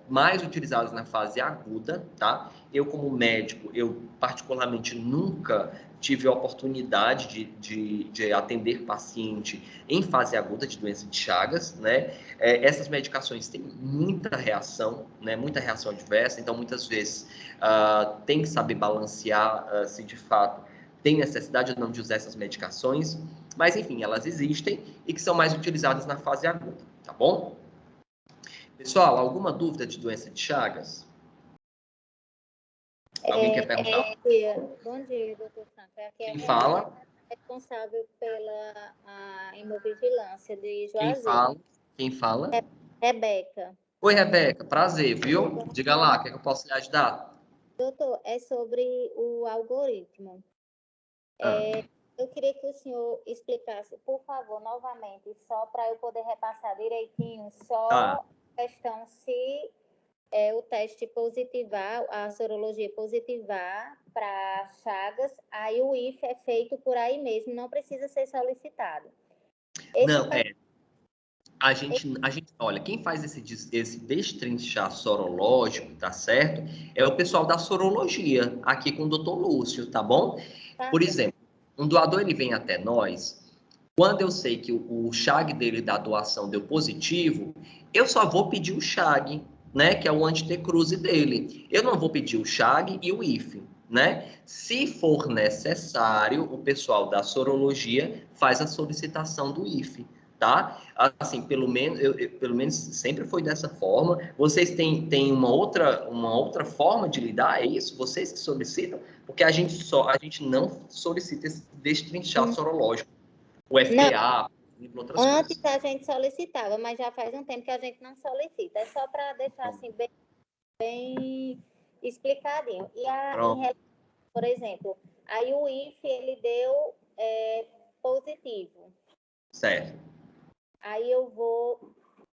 mais utilizadas na fase aguda, tá? Eu, como médico, eu particularmente nunca tive a oportunidade de atender paciente em fase aguda de doença de Chagas, né? Essas medicações têm muita reação, né? Muita reação adversa, então muitas vezes tem que saber balancear se de fato tem necessidade ou não de usar essas medicações, mas enfim, elas existem e que são mais utilizadas na fase aguda, tá bom? Pessoal, alguma dúvida de doença de Chagas? Alguém quer perguntar? Bom dia, doutor Franco. Aqui é Quem fala? responsável pela hemovigilância de Quem Juazeiro. fala? Quem fala? Rebeca. Oi, Rebeca. Prazer, viu? Diga lá, o que é que eu posso lhe ajudar? Doutor, é sobre o algoritmo. Eu queria que o senhor explicasse, por favor, novamente, só para eu poder repassar direitinho, Tá. só a questão se o teste positivar, a sorologia positivar para Chagas, aí o IF é feito por aí mesmo, não precisa ser solicitado. Esse Não, olha, quem faz esse destrinchar sorológico, tá certo? É o pessoal da sorologia, aqui com o doutor Lúcio, tá bom? tá Por certo. exemplo, um doador ele vem até nós, quando eu sei que o CHAG dele da doação deu positivo, eu só vou pedir o CHAG, né, que é o antitecruze dele. Eu não vou pedir o CHAG e o IF, né? Se for necessário, o pessoal da sorologia faz a solicitação do IF, tá? Assim, pelo menos sempre foi dessa forma. Vocês têm uma outra forma de lidar? É isso? Vocês que solicitam? Porque a gente não solicita esse destrinchar sorológico, o Não, FDA, e outras antes coisas. a gente solicitava, mas já faz um tempo que a gente não solicita. É só para deixar assim bem explicadinho. E Pronto, por exemplo, aí o IF ele deu positivo. certo. Aí eu vou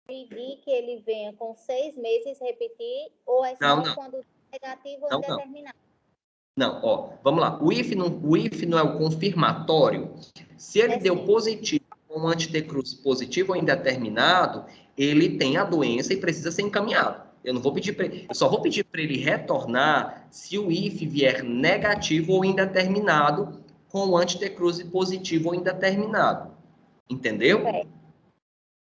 pedir que ele venha com 6 meses repetir, ou é Não, só não, quando negativo ou não, não. indeterminado? Não, ó, vamos lá. O IF não é o confirmatório. Se ele É deu sim. positivo, um antitecruz positivo ou indeterminado, ele tem a doença e precisa ser encaminhado. Eu só vou pedir para ele retornar se o IF vier negativo ou indeterminado com o antitecruz positivo ou indeterminado. Entendeu? É.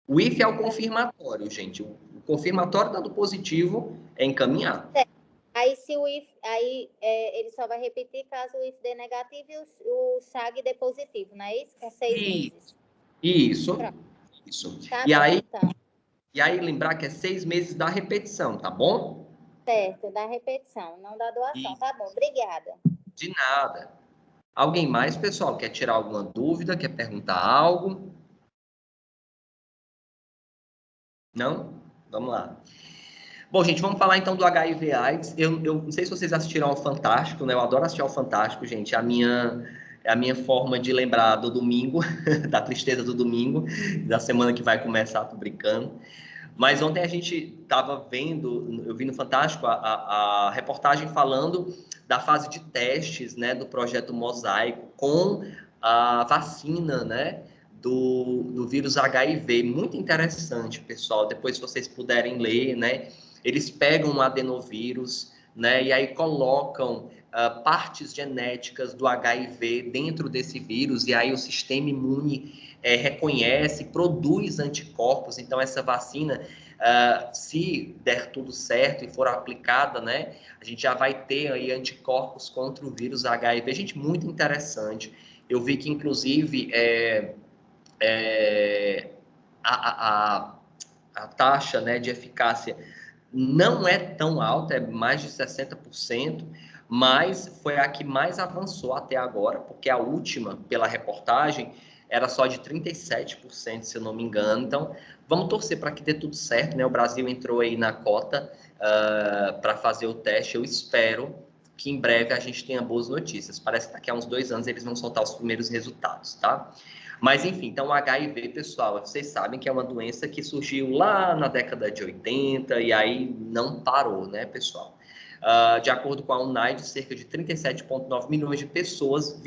O IF é o confirmatório, gente. O confirmatório dando positivo é encaminhado. Aí se o IF, aí ele só vai repetir caso o IF dê negativo e o SAG dê positivo, não é isso? Com 6 E meses. isso, Pronto. isso. Tá E bom, aí, então. e aí lembrar que é 6 meses da repetição, tá bom? Certo, da repetição, não da doação. E Tá bom, obrigada. de nada. Alguém mais, pessoal, quer tirar alguma dúvida, quer perguntar algo? Não? Vamos lá. Bom, gente, vamos falar então do HIV/AIDS. Eu não sei se vocês assistiram ao Fantástico, né? Eu adoro assistir ao Fantástico, gente. É a minha forma de lembrar do domingo, da tristeza do domingo, da semana que vai começar, tô brincando. Mas ontem a gente estava vendo, eu vi no Fantástico, a reportagem falando da fase de testes, né, do projeto Mosaico com a vacina, né, do vírus HIV. Muito interessante, pessoal. Depois, se vocês puderem ler, né, eles pegam um adenovírus, né, e aí colocam partes genéticas do HIV dentro desse vírus, e aí o sistema imune reconhece, produz anticorpos. Então, essa vacina, se der tudo certo e for aplicada, né, a gente já vai ter aí anticorpos contra o vírus HIV. Gente, muito interessante. Eu vi que, inclusive, a, a, a taxa, né, de eficácia não é tão alta, é mais de 60%, mas foi a que mais avançou até agora, porque a última, pela reportagem, era só de 37%, se eu não me engano. Então, vamos torcer para que dê tudo certo, né? O Brasil entrou aí na cota para fazer o teste. Eu espero que em breve a gente tenha boas notícias. Parece que daqui a uns 2 anos eles vão soltar os primeiros resultados, tá? Mas, enfim, então o HIV, pessoal, vocês sabem que é uma doença que surgiu lá na década de 80 e aí não parou, né, pessoal? De acordo com a UNAIDS, cerca de 37,9 milhões de pessoas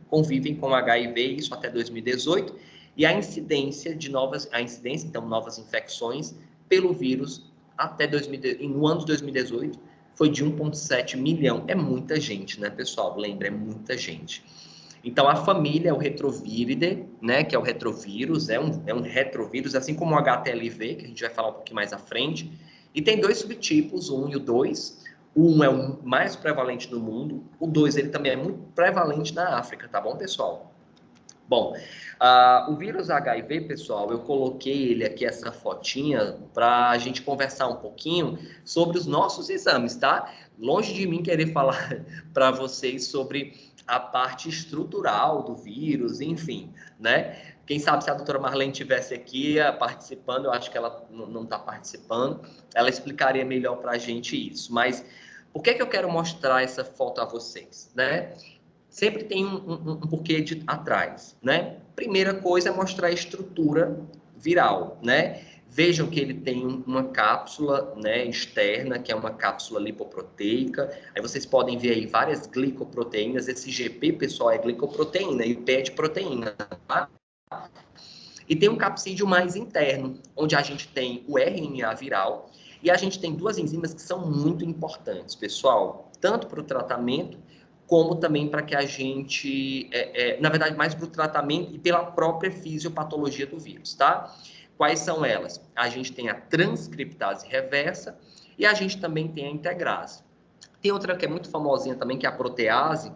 convivem com HIV, isso até 2018, e a incidência, então, novas infecções pelo vírus até no ano de 2018 foi de 1,7 milhão. É muita gente, né, pessoal? Lembra, é muita gente. Então, a família é o retroviridae, né, que é o retrovírus, é um retrovírus, assim como o HTLV, que a gente vai falar um pouquinho mais à frente. E tem dois subtipos, o 1 e o 2. O 1 é o mais prevalente no mundo, o 2 ele também é muito prevalente na África, tá bom, pessoal? Bom, o vírus HIV, pessoal, eu coloquei ele aqui, essa fotinha, para a gente conversar um pouquinho sobre os nossos exames, tá? Longe de mim querer falar para vocês sobre a parte estrutural do vírus, enfim, né? Quem sabe se a doutora Marlene estivesse aqui participando, eu acho que ela não está participando, ela explicaria melhor para a gente isso. Mas por que eu quero mostrar essa foto a vocês, né? sempre tem um porquê atrás, né? Primeira coisa é mostrar a estrutura viral, né? Vejam que ele tem uma cápsula, né, externa, que é uma cápsula lipoproteica. Aí vocês podem ver aí várias glicoproteínas. Esse GP, pessoal, é glicoproteína e o P é de proteína, tá? E tem um capsídeo mais interno, onde a gente tem o RNA viral e a gente tem duas enzimas que são muito importantes, pessoal, tanto para o tratamento como também para que a gente, na verdade, mais para o tratamento e pela própria fisiopatologia do vírus, tá? Quais são elas? A gente tem a transcriptase reversa e a gente também tem a integrase. Tem outra que é muito famosinha também, que é a protease,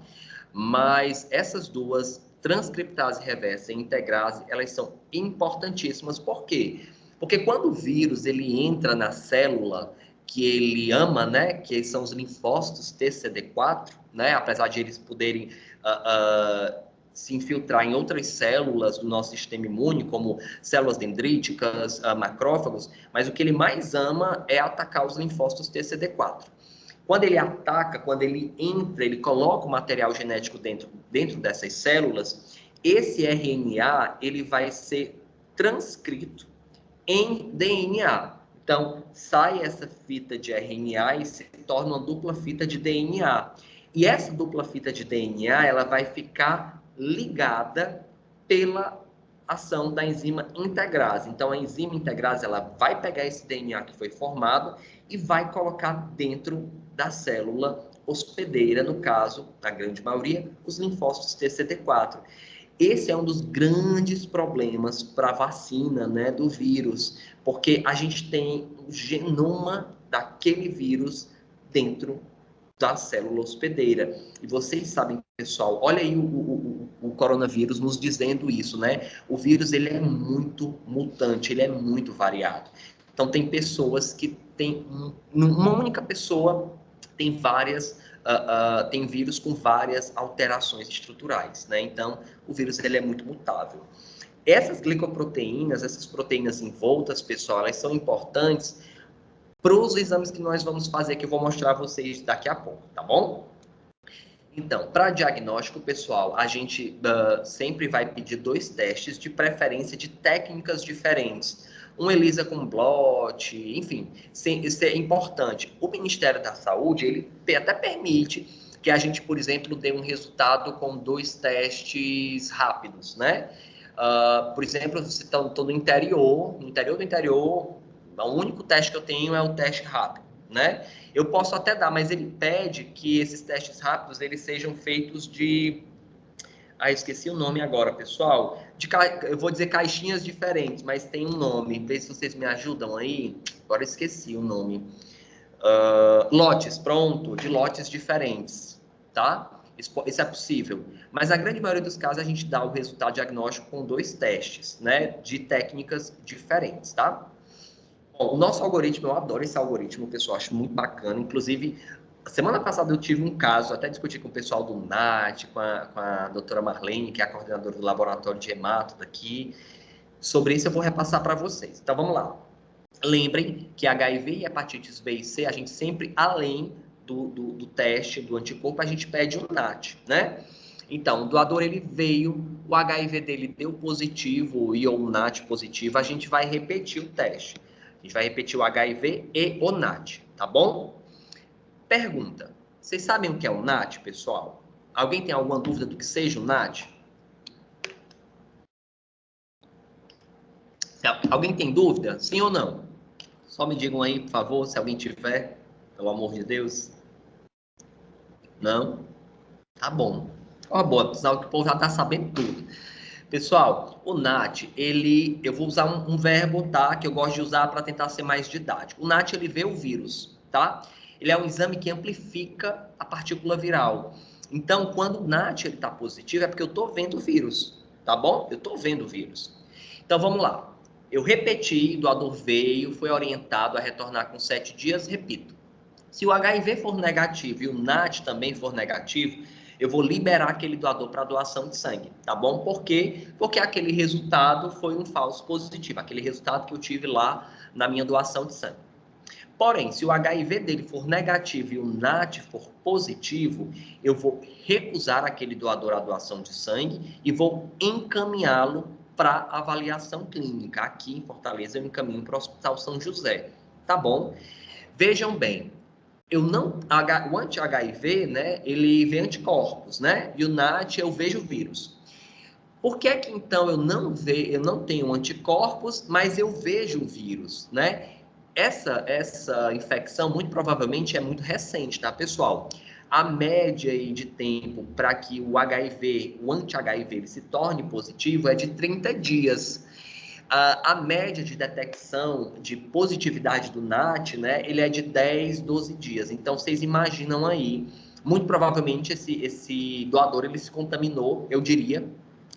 mas essas duas, transcriptase reversa e integrase, elas são importantíssimas. Por quê? Porque quando o vírus ele entra na célula que ele ama, né, que são os linfócitos TCD4, né, apesar de eles poderem se infiltrar em outras células do nosso sistema imune, como células dendríticas, macrófagos, mas o que ele mais ama é atacar os linfócitos TCD4. Quando ele ataca, quando ele entra, ele coloca o material genético dentro dessas células, esse RNA ele vai ser transcrito em DNA. Então, sai essa fita de RNA e se torna uma dupla fita de DNA. E essa dupla fita de DNA, ela vai ficar ligada pela ação da enzima integrase. Então, a enzima integrase, ela vai pegar esse DNA que foi formado e vai colocar dentro da célula hospedeira, no caso, na grande maioria, os linfócitos TCD4. Esse é um dos grandes problemas para a vacina, né, do vírus, porque a gente tem o genoma daquele vírus dentro da célula hospedeira. E vocês sabem, pessoal, olha aí o coronavírus nos dizendo isso, né? O vírus, ele é muito mutante, ele é muito variado. Então, tem pessoas que têm, uma única pessoa tem várias, tem vírus com várias alterações estruturais, né? Então, o vírus, ele é muito mutável. Essas glicoproteínas, essas proteínas envoltas, pessoal, elas são importantes para os exames que nós vamos fazer, que eu vou mostrar a vocês daqui a pouco, tá bom? Então, para diagnóstico, pessoal, a gente sempre vai pedir 2 testes, de preferência de técnicas diferentes. Um ELISA com blot, enfim, isso é importante. O Ministério da Saúde, ele até permite que a gente, por exemplo, dê um resultado com 2 testes rápidos, né? Por exemplo, se estou no interior do interior, o único teste que eu tenho é o teste rápido, né? Eu posso até dar, mas ele pede que esses testes rápidos eles sejam feitos de... esqueci o nome agora, pessoal. Eu vou dizer caixinhas diferentes, mas tem um nome. Vê se vocês me ajudam aí. Agora esqueci o nome. Lotes, pronto, de lotes diferentes, tá? Isso é possível. Mas a grande maioria dos casos a gente dá o resultado diagnóstico com 2 testes, né? De técnicas diferentes, tá? Bom, o nosso algoritmo, eu adoro esse algoritmo, pessoal, acho muito bacana. Inclusive, semana passada eu tive um caso, até discuti com o pessoal do NAT, com a doutora Marlene, que é a coordenadora do laboratório de hemato daqui. Sobre isso eu vou repassar para vocês. Então, vamos lá. Lembrem que HIV e hepatites B e C, a gente sempre, além do teste do anticorpo, a gente pede um NAT, né? Então, o doador, ele veio, o HIV dele deu positivo e ou um NAT positivo, a gente vai repetir o teste. A gente vai repetir o HIV e o NAT, tá bom? Pergunta. Vocês sabem o que é o NAT, pessoal? Alguém tem alguma dúvida do que seja o NAT? Alguém tem dúvida? Sim ou não? Só me digam aí, por favor, se alguém tiver, pelo amor de Deus. Não? Tá bom. Ó, boa, sinal que o povo já tá sabendo tudo. Pessoal, o NAT, eu vou usar um verbo, tá? Que eu gosto de usar para tentar ser mais didático. O NAT, ele vê o vírus, tá? Ele é um exame que amplifica a partícula viral. Então, quando o NAT está positivo, é porque eu estou vendo o vírus, tá bom? Eu estou vendo o vírus. Então, vamos lá. Eu repeti, o doador veio, foi orientado a retornar com 7 dias, repito. Se o HIV for negativo e o NAT também for negativo, eu vou liberar aquele doador para doação de sangue, tá bom? Por quê? Porque aquele resultado foi um falso positivo, aquele resultado que eu tive lá na minha doação de sangue. Porém, se o HIV dele for negativo e o NAT for positivo, eu vou recusar aquele doador a doação de sangue e vou encaminhá-lo para avaliação clínica. Aqui em Fortaleza, eu encaminho para o Hospital São José. Tá bom? Vejam bem, o anti-HIV, né, ele vê anticorpos, né? E o NAT, eu vejo o vírus. Por que é que, então, eu não tenho anticorpos, mas eu vejo o vírus, né? Essa infecção, muito provavelmente, é muito recente, tá, pessoal? A média aí de tempo para que o HIV, o anti-HIV, ele se torne positivo é de 30 dias. A média de detecção de positividade do NAT, né, ele é de 10, 12 dias. Então, vocês imaginam aí, muito provavelmente esse doador, ele se contaminou, eu diria,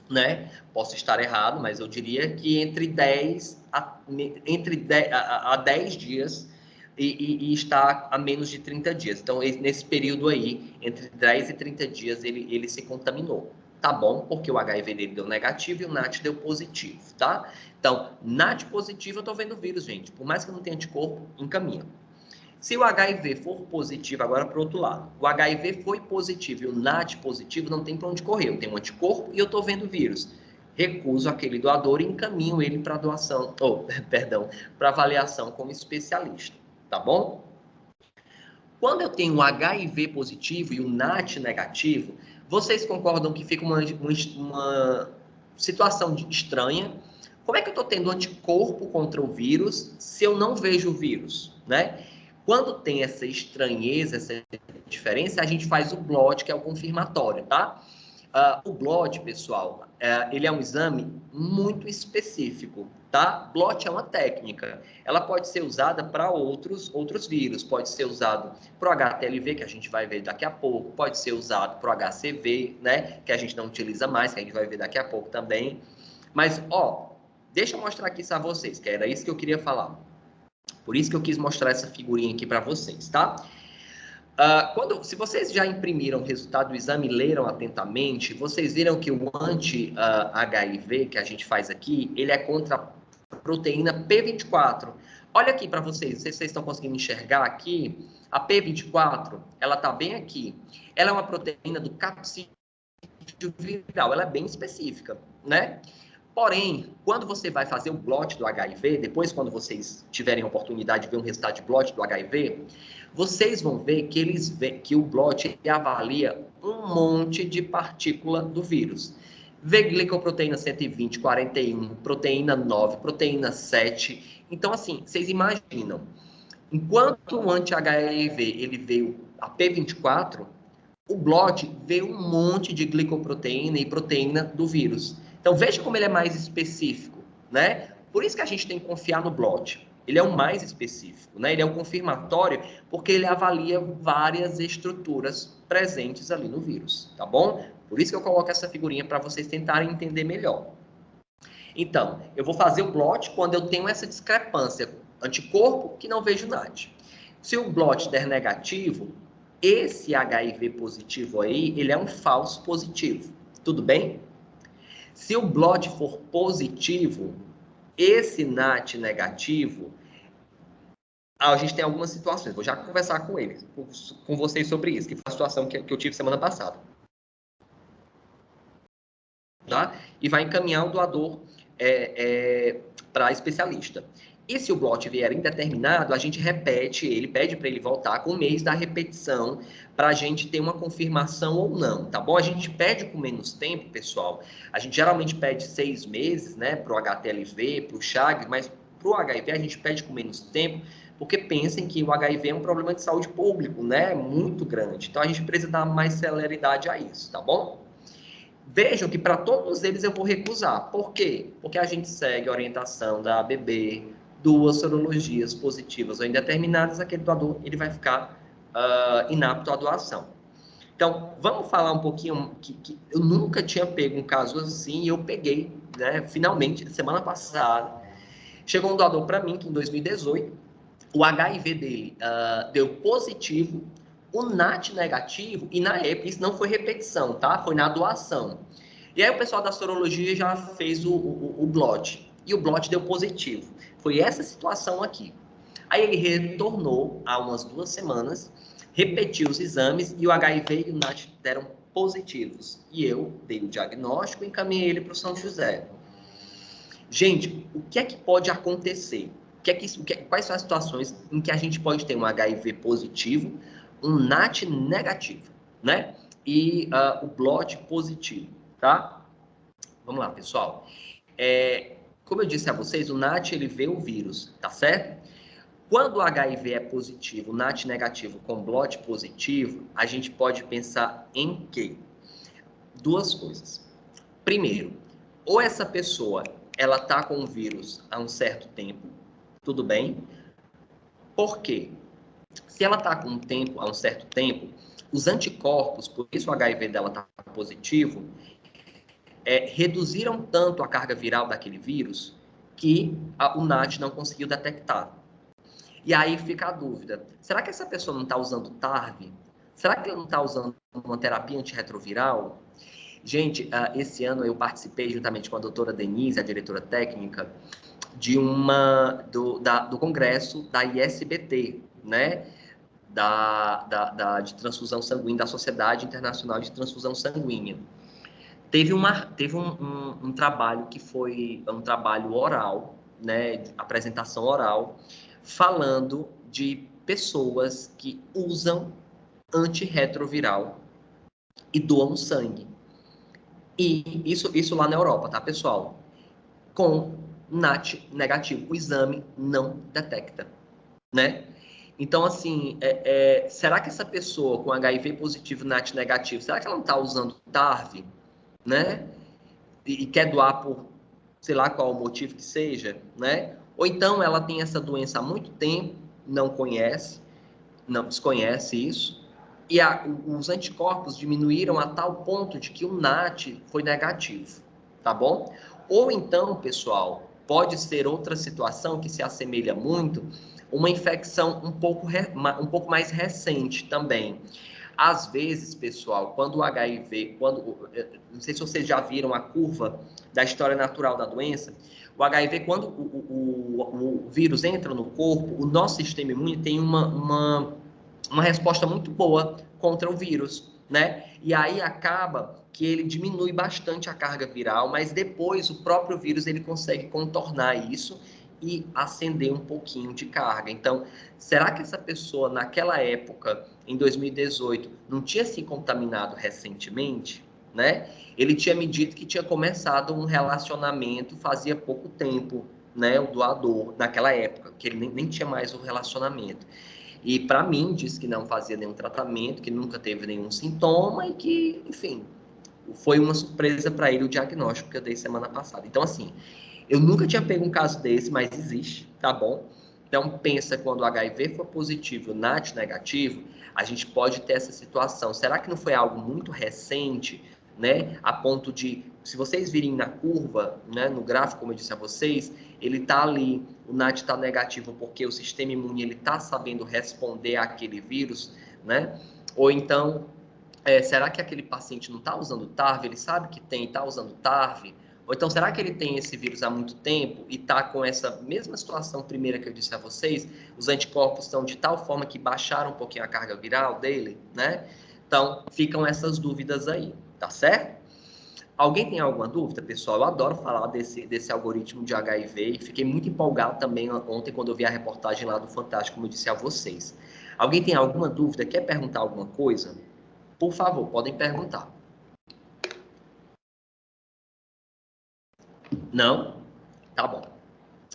né? Posso estar errado, mas eu diria que entre 10 a 10 dias e está a menos de 30 dias. Então, nesse período aí, entre 10 e 30 dias, ele se contaminou. Tá bom? Porque o HIV dele deu negativo e o NAT deu positivo, tá? Então, NAT positivo, eu tô vendo o vírus, gente. Por mais que eu não tenha anticorpo, encaminha. Se o HIV for positivo, agora para o outro lado, o HIV foi positivo e o NAT positivo, não tem para onde correr. Eu tenho um anticorpo e eu estou vendo o vírus. Recuso aquele doador e encaminho ele para doação, para avaliação como especialista, tá bom? Quando eu tenho o HIV positivo e o NAT negativo, vocês concordam que fica uma situação estranha? Como é que eu estou tendo anticorpo contra o vírus se eu não vejo o vírus, né? Quando tem essa estranheza, essa diferença, a gente faz o blot, que é o confirmatório, tá? O blot, pessoal, ele é um exame muito específico, tá? Blot é uma técnica. Ela pode ser usada para outros vírus. Pode ser usado para o HTLV, que a gente vai ver daqui a pouco. Pode ser usado para o HCV, né? Que a gente não utiliza mais, que a gente vai ver daqui a pouco também. Mas, deixa eu mostrar aqui isso a vocês, que era isso que eu queria falar. Por isso que eu quis mostrar essa figurinha aqui para vocês, tá? Se vocês já imprimiram o resultado do exame e leram atentamente, vocês viram que o anti-HIV que a gente faz aqui, ele é contra a proteína P24. Olha aqui para vocês, não sei se vocês estão conseguindo enxergar aqui, a P24, ela está bem aqui. Ela é uma proteína do capsídeo viral, ela é bem específica, né? Porém, quando você vai fazer o blot do HIV, depois quando vocês tiverem a oportunidade de ver um resultado de blot do HIV, vocês vão ver que o blot avalia um monte de partícula do vírus. Vê glicoproteína 120, 41, proteína 9, proteína 7. Então, assim, vocês imaginam, enquanto o anti-HIV ele veio a P24, o blot veio um monte de glicoproteína e proteína do vírus. Então, veja como ele é mais específico, né? Por isso que a gente tem que confiar no blot. Ele é o mais específico, né? Ele é um confirmatório porque ele avalia várias estruturas presentes ali no vírus, tá bom? Por isso que eu coloco essa figurinha para vocês tentarem entender melhor. Então, eu vou fazer o blot quando eu tenho essa discrepância, anticorpo que não vejo NAT. Se o blot der negativo, esse HIV positivo aí, ele é um falso positivo, tudo bem? Se o blot for positivo, esse NAT negativo, a gente tem algumas situações. Vou já conversar com vocês sobre isso, que foi a situação que eu tive semana passada. Tá? E vai encaminhar o doador para especialista. E se o blot vier indeterminado, a gente repete ele, pede para ele voltar com o mês da repetição, para a gente ter uma confirmação ou não, tá bom? A gente pede com menos tempo, pessoal. A gente geralmente pede 6 meses, né, para o HTLV, para o Chagas, mas para o HIV a gente pede com menos tempo, porque pensem que o HIV é um problema de saúde público, né, muito grande. Então a gente precisa dar mais celeridade a isso, tá bom? Vejam que para todos eles eu vou recusar. Por quê? Porque a gente segue a orientação da ABB, 2 sorologias positivas ou indeterminadas, aquele doador ele vai ficar inapto à doação. Então, vamos falar um pouquinho que eu nunca tinha pego um caso assim e eu peguei, né? Finalmente, semana passada, chegou um doador para mim que em 2018, o HIV dele deu positivo, o NAT negativo, e na época isso não foi repetição, tá? Foi na doação. E aí o pessoal da sorologia já fez o blot, e o blot deu positivo. Foi essa situação aqui. Aí ele retornou há umas 2 semanas, repetiu os exames e o HIV e o NAT deram positivos. E eu dei o diagnóstico e encaminhei ele para o São José. Gente, o que é que pode acontecer? Quais são as situações em que a gente pode ter um HIV positivo, um NAT negativo, né? E o BLOT positivo, tá? Vamos lá, pessoal. Como eu disse a vocês, o NAT, ele vê o vírus, tá certo? Quando o HIV é positivo, o NAT negativo com BLOT positivo, a gente pode pensar em quê? 2 coisas. Primeiro, ou essa pessoa, ela tá com o vírus há um certo tempo, tudo bem? Por quê? Se ela tá com há um certo tempo, os anticorpos, por isso o HIV dela tá positivo, reduziram tanto a carga viral daquele vírus que o NAT não conseguiu detectar. E aí fica a dúvida, será que essa pessoa não está usando TARV? Será que ela não está usando uma terapia antirretroviral? Gente, esse ano eu participei, juntamente com a doutora Denise, a diretora técnica, do congresso da ISBT, né? De transfusão sanguínea, da Sociedade Internacional de Transfusão Sanguínea. Teve um trabalho que foi um trabalho oral, né? Apresentação oral, falando de pessoas que usam antirretroviral e doam sangue. E isso lá na Europa, tá, pessoal? Com NAT negativo, o exame não detecta, né? Então, assim, será que essa pessoa com HIV positivo, NAT negativo, será que ela não está usando TARV, né? E quer doar por, sei lá qual o motivo que seja, né? Ou então ela tem essa doença há muito tempo, não conhece, não desconhece isso, e os anticorpos diminuíram a tal ponto de que o NAT foi negativo, tá bom? Ou então, pessoal, pode ser outra situação que se assemelha muito, uma infecção um pouco mais recente também. Às vezes, pessoal, quando o HIV, não sei se vocês já viram a curva da história natural da doença, o HIV, quando o vírus entra no corpo, o nosso sistema imune tem uma resposta muito boa contra o vírus, né? E aí acaba que ele diminui bastante a carga viral, mas depois o próprio vírus ele consegue contornar isso e acender um pouquinho de carga. Então, será que essa pessoa naquela época, em 2018, não tinha se contaminado recentemente, né? Ele tinha me dito que tinha começado um relacionamento fazia pouco tempo, né? O doador, naquela época, que ele nem tinha mais o relacionamento. E para mim, disse que não fazia nenhum tratamento, que nunca teve nenhum sintoma e que, enfim, foi uma surpresa para ele o diagnóstico que eu dei semana passada. Então, assim, eu nunca tinha pego um caso desse, mas existe, tá bom? Então, pensa, quando o HIV for positivo, o NAT negativo, a gente pode ter essa situação. Será que não foi algo muito recente, né? A ponto de, se vocês virem na curva, né, no gráfico, como eu disse a vocês, ele está ali, o NAT está negativo porque o sistema imune ele está sabendo responder àquele vírus, né? Ou então, será que aquele paciente não está usando TARV? Ele sabe que tem e está usando TARV? Ou então, será que ele tem esse vírus há muito tempo e está com essa mesma situação primeira que eu disse a vocês? Os anticorpos estão de tal forma que baixaram um pouquinho a carga viral dele, né? Então, ficam essas dúvidas aí, tá certo? Alguém tem alguma dúvida, pessoal? Eu adoro falar desse algoritmo de HIV e fiquei muito empolgado também ontem quando eu vi a reportagem lá do Fantástico, como eu disse a vocês. Alguém tem alguma dúvida? Quer perguntar alguma coisa? Por favor, podem perguntar. Não? Tá bom.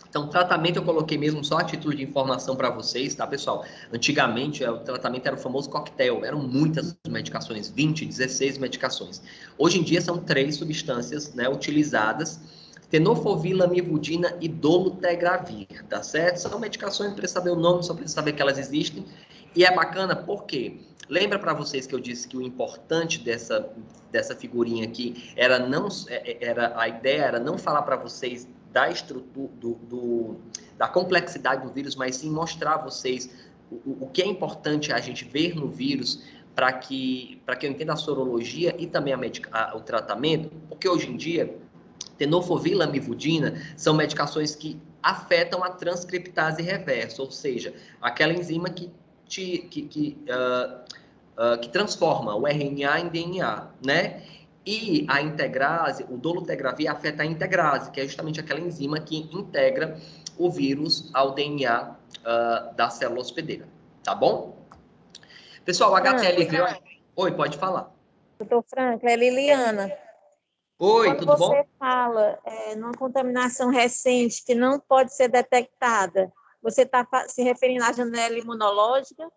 Então, tratamento eu coloquei mesmo só a título de informação para vocês, tá, pessoal? Antigamente, o tratamento era o famoso coquetel, eram muitas medicações, 20, 16 medicações. Hoje em dia, são 3 substâncias, né, utilizadas, tenofovir, lamivudina e dolutegravir, tá certo? São medicações, não precisa saber o nome, só precisa saber que elas existem. E é bacana porque, lembra para vocês que eu disse que o importante dessa figurinha aqui a ideia era não falar para vocês da estrutura, da complexidade do vírus, mas sim mostrar a vocês o que é importante a gente ver no vírus para que eu entenda a sorologia e também o tratamento, porque hoje em dia Tenofovir e lamivudina são medicações que afetam a transcriptase reversa, ou seja, aquela enzima que transforma o RNA em DNA, né? E a integrase, o dolutegravir, afeta a integrase, que é justamente aquela enzima que integra o vírus ao DNA da célula hospedeira, tá bom? Pessoal, HTLV... Oi, pode falar. Doutor Franklin, é Liliana. Oi, Quando tudo bom? você fala numa contaminação recente que não pode ser detectada, você está se referindo à janela imunológica?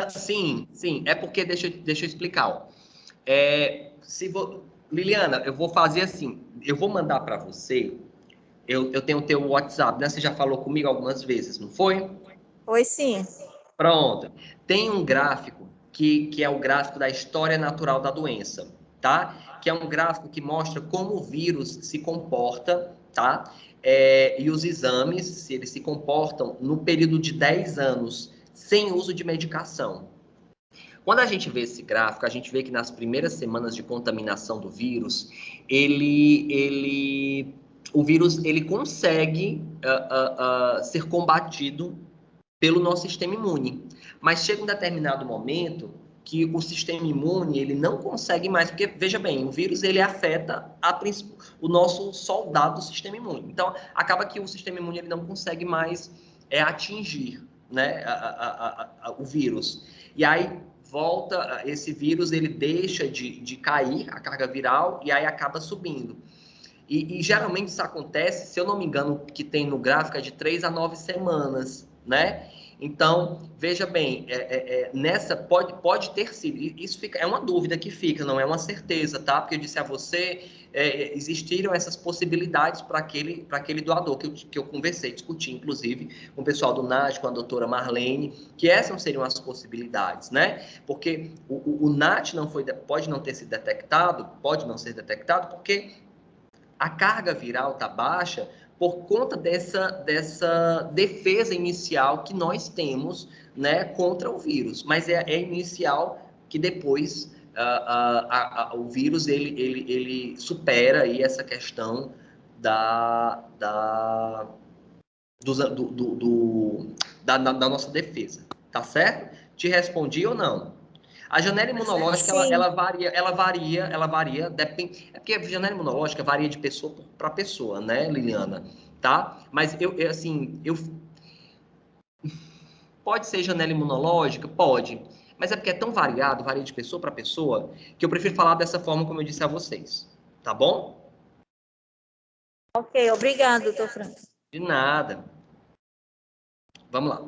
Sim. É porque, deixa eu explicar. Ó. Liliana, eu vou fazer assim. Eu vou mandar para você. Eu tenho o teu WhatsApp, né? Você já falou comigo algumas vezes, não foi? Foi sim. Pronto. Tem um gráfico que é o gráfico da história natural da doença, tá? Que é um gráfico que mostra como o vírus se comporta, tá? E os exames, se eles se comportam no período de 10 anos, sem uso de medicação. Quando a gente vê esse gráfico, a gente vê que nas primeiras semanas de contaminação do vírus, o vírus ele consegue ser combatido pelo nosso sistema imune. Mas chega um determinado momento que o sistema imune ele não consegue mais, porque, veja bem, o vírus ele afeta o nosso soldado do sistema imune. Então, acaba que o sistema imune ele não consegue mais atingir, né, o vírus. E aí, volta, esse vírus ele deixa de cair, a carga viral, e aí acaba subindo. E geralmente isso acontece, se eu não me engano, que tem no gráfico é de 3 a 9 semanas, né? Então, veja bem, nessa pode ter sido, isso é uma dúvida que fica, não é uma certeza, tá? Porque eu disse a você, existiram essas possibilidades para aquele doador que eu conversei, discuti, inclusive, com o pessoal do NAT, com a doutora Marlene, que essas não seriam as possibilidades, né? Porque o NAT pode não ter sido detectado, pode não ser detectado, porque a carga viral está baixa por conta dessa defesa inicial que nós temos, né, contra o vírus. Mas é inicial que depois o vírus ele supera aí essa questão da nossa defesa. Tá certo? Te respondi ou não? A janela imunológica, ela varia, depende. É porque a janela imunológica varia de pessoa para pessoa, né, Liliana? Tá? Mas pode ser janela imunológica? Pode. Mas é porque é tão variado, varia de pessoa para pessoa, que eu prefiro falar dessa forma como eu disse a vocês. Tá bom? Ok, obrigado, doutor Franklin. De nada. Vamos lá.